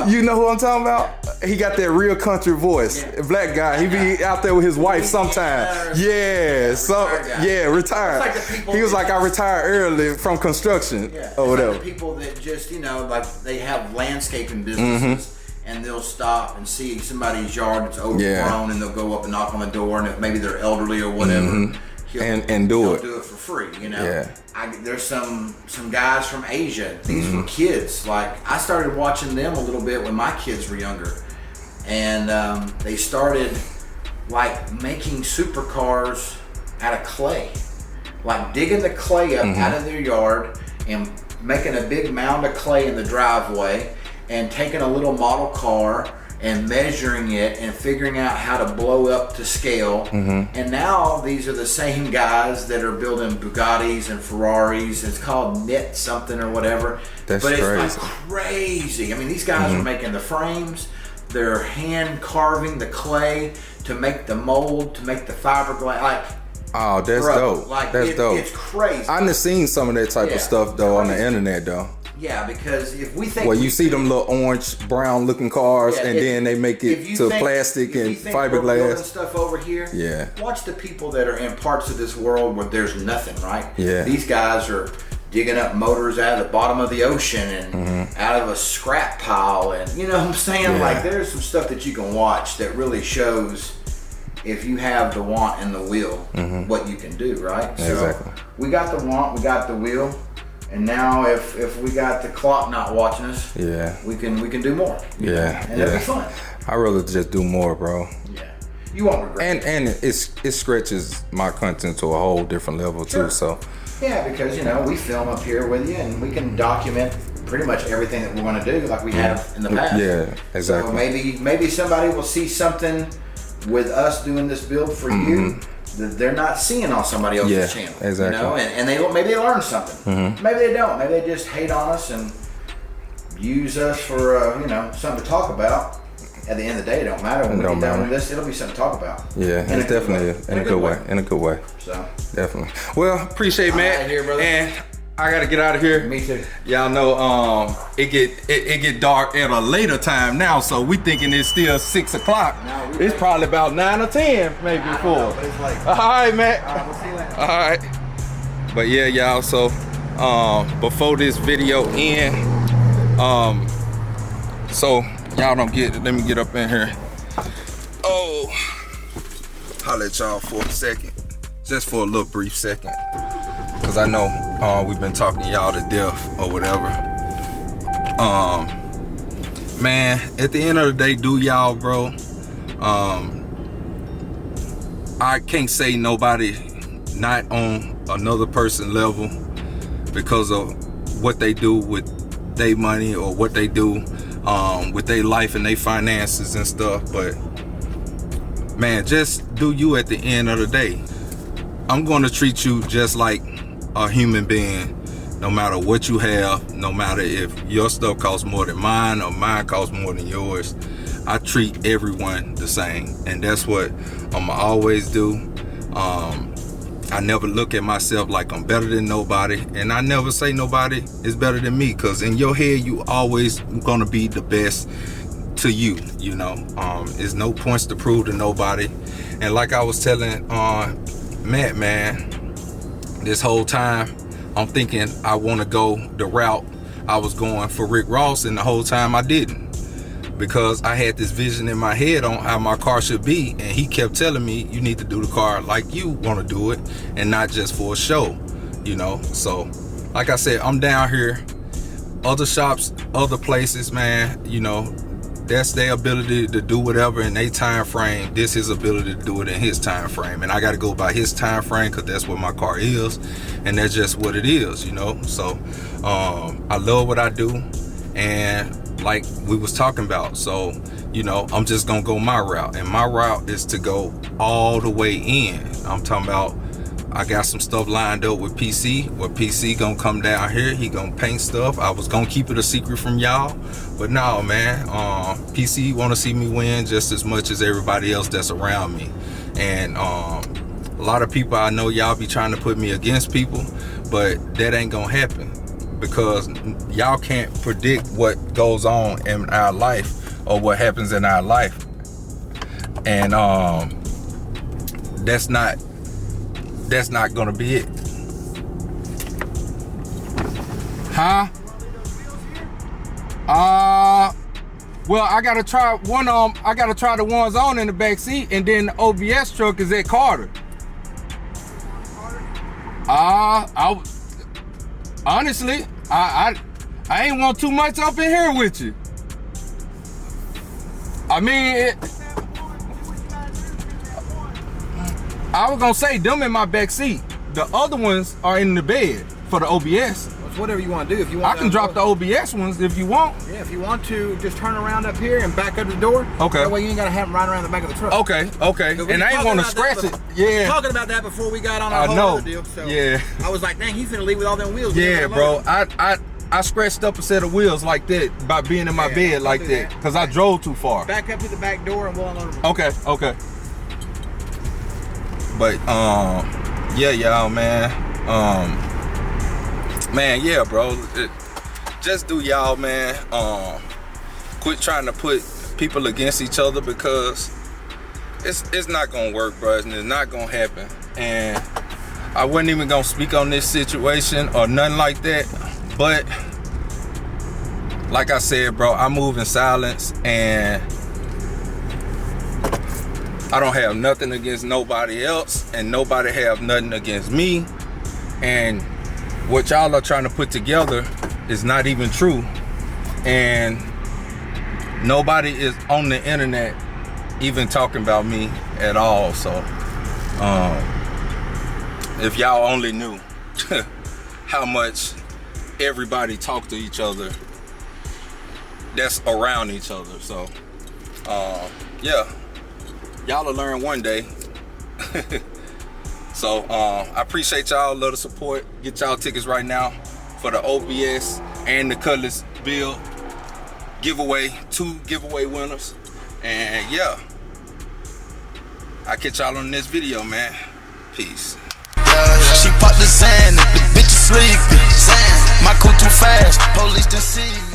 You know who I'm talking about? He got that real country voice. Black guy. He be out there with his wife sometime. Retired. Like he was like, I retired early from construction or whatever. Like the people that just, you know, like they have landscaping businesses. And they'll stop and see somebody's yard that's overgrown, and they'll go up and knock on the door, and if maybe they're elderly or whatever, and do it for free. You know, there's some guys from Asia. These were kids. Like I started watching them a little bit when my kids were younger, and they started like making supercars out of clay, like digging the clay up out of their yard and making a big mound of clay in the driveway. And taking a little model car and measuring it and figuring out how to blow up to scale. And now these are the same guys that are building Bugattis and Ferraris. It's called knit something or whatever. That's but it's crazy. like crazy. I mean, these guys are making the frames. They're hand carving the clay to make the mold, to make the fiberglass. Like, oh, that's dope. Like, that's dope. It's crazy. I done seen some of that type of stuff though on the internet though. Yeah, because if we think... Well, you see them little orange, brown looking cars, and then they make it to think, plastic and we're building fiberglass. Stuff over here. Yeah. Watch the people that are in parts of this world where there's nothing, right? Yeah. These guys are digging up motors out of the bottom of the ocean and out of a scrap pile, and you know what I'm saying? Yeah. Like, there's some stuff that you can watch that really shows, if you have the want and the will, what you can do, right? Exactly. So we got the want, we got the will. And now, if we got the clock not watching us, we can do more. Yeah, and it'll be fun. I'd rather just do more, bro. Yeah, you won't regret. And it stretches my content to a whole different level too. So yeah, because we film up here with you, and we can document pretty much everything that we want to do, like we have in the past. Yeah, exactly. So maybe somebody will see something with us doing this build for you that they're not seeing on somebody else's channel. Exactly. And maybe they learn something. Maybe they don't. Maybe they just hate on us and use us for something to talk about. At the end of the day, it don't matter. When we get done with this, it'll be something to talk about. Yeah, it's definitely in a good way. In a good way. So definitely. Well, appreciate Matt. Here, brother. And I gotta get out of here. Me too. Y'all know it get dark at a later time now, so we thinking it's still 6 o'clock. It's probably about 9 or 10, maybe 4. But it's like, All right, Matt. all right, we'll see you later. All right. But yeah, y'all, so before this video end, so y'all don't get it. Let me get up in here. Oh, holla at y'all for a second. Just for a little brief second. Cause I know we've been talking y'all to death or whatever. Man, at the end of the day, do y'all, bro. I can't say nobody not on another person level because of what they do with their money or what they do with their life and their finances and stuff. But man, just do you at the end of the day. I'm going to treat you just like a human being, no matter what you have, no matter if your stuff costs more than mine or mine costs more than yours. I treat everyone the same, and that's what I'm always do. I never look at myself like I'm better than nobody, and I never say nobody is better than me, because in your head you always gonna be the best to you, you know. There's no points to prove to nobody. And like I was telling Matt, man, this whole time I'm thinking I want to go the route I was going for Rick Ross, and the whole time I didn't, because I had this vision in my head on how my car should be, and he kept telling me you need to do the car like you want to do it and not just for a show, you know. So like I said, I'm down here, other shops, other places, man, you know, that's their ability to do whatever in their time frame. This his ability to do it in his time frame, and I got to go by his time frame because that's what my car is, and that's just what it is, you know. So I love what I do, and like we was talking about, so you know, I'm just gonna go my route, and my route is to go all the way in. I'm talking about, I got some stuff lined up with PC, where PC gonna come down here, he gonna paint stuff. I was gonna keep it a secret from y'all, but no, man, PC wanna see me win just as much as everybody else that's around me. And a lot of people, I know y'all be trying to put me against people, but that ain't gonna happen, because y'all can't predict what goes on in our life or what happens in our life. And that's not gonna be it. Huh? Well, I gotta try one I gotta try the ones on in the back seat, and then the OBS truck is at Carter. Honestly, I ain't want too much up in here with you. I mean, I was gonna say them in my back seat. The other ones are in the bed for the OBS. It's whatever you want to do. If you want, I can drop the OBS ones if you want. Yeah, if you want to, just turn around up here and back up the door. Okay. That way you ain't gotta have them right around the back of the truck. Okay, okay. And I ain't want to scratch it. Yeah. Talking about that before we got on our whole other deal. So yeah. I was like, dang, he's finna leave with all them wheels. Yeah, bro. I scratched up a set of wheels like that by being in my bed like that because I drove too far. Back up to the back door and we'll unload them. Okay, okay. But yeah, y'all, man. Man, yeah, bro. Just do y'all, man. Quit trying to put people against each other because it's not gonna work, bro. And it's not gonna happen. And I wasn't even gonna speak on this situation or nothing like that. But like I said, bro, I move in silence and I don't have nothing against nobody else and nobody have nothing against me. And what y'all are trying to put together is not even true. And nobody is on the internet even talking about me at all. So if y'all only knew how much everybody talk to each other that's around each other. So yeah, y'all will learn one day. So I appreciate y'all, love the support. Get y'all tickets right now for the OBS and the CUTLASS build giveaway, 2 giveaway winners. And yeah, I'll catch y'all on this video, man. Peace. She popped the sand, the bitch is sleeping. My cool too fast, police done see me.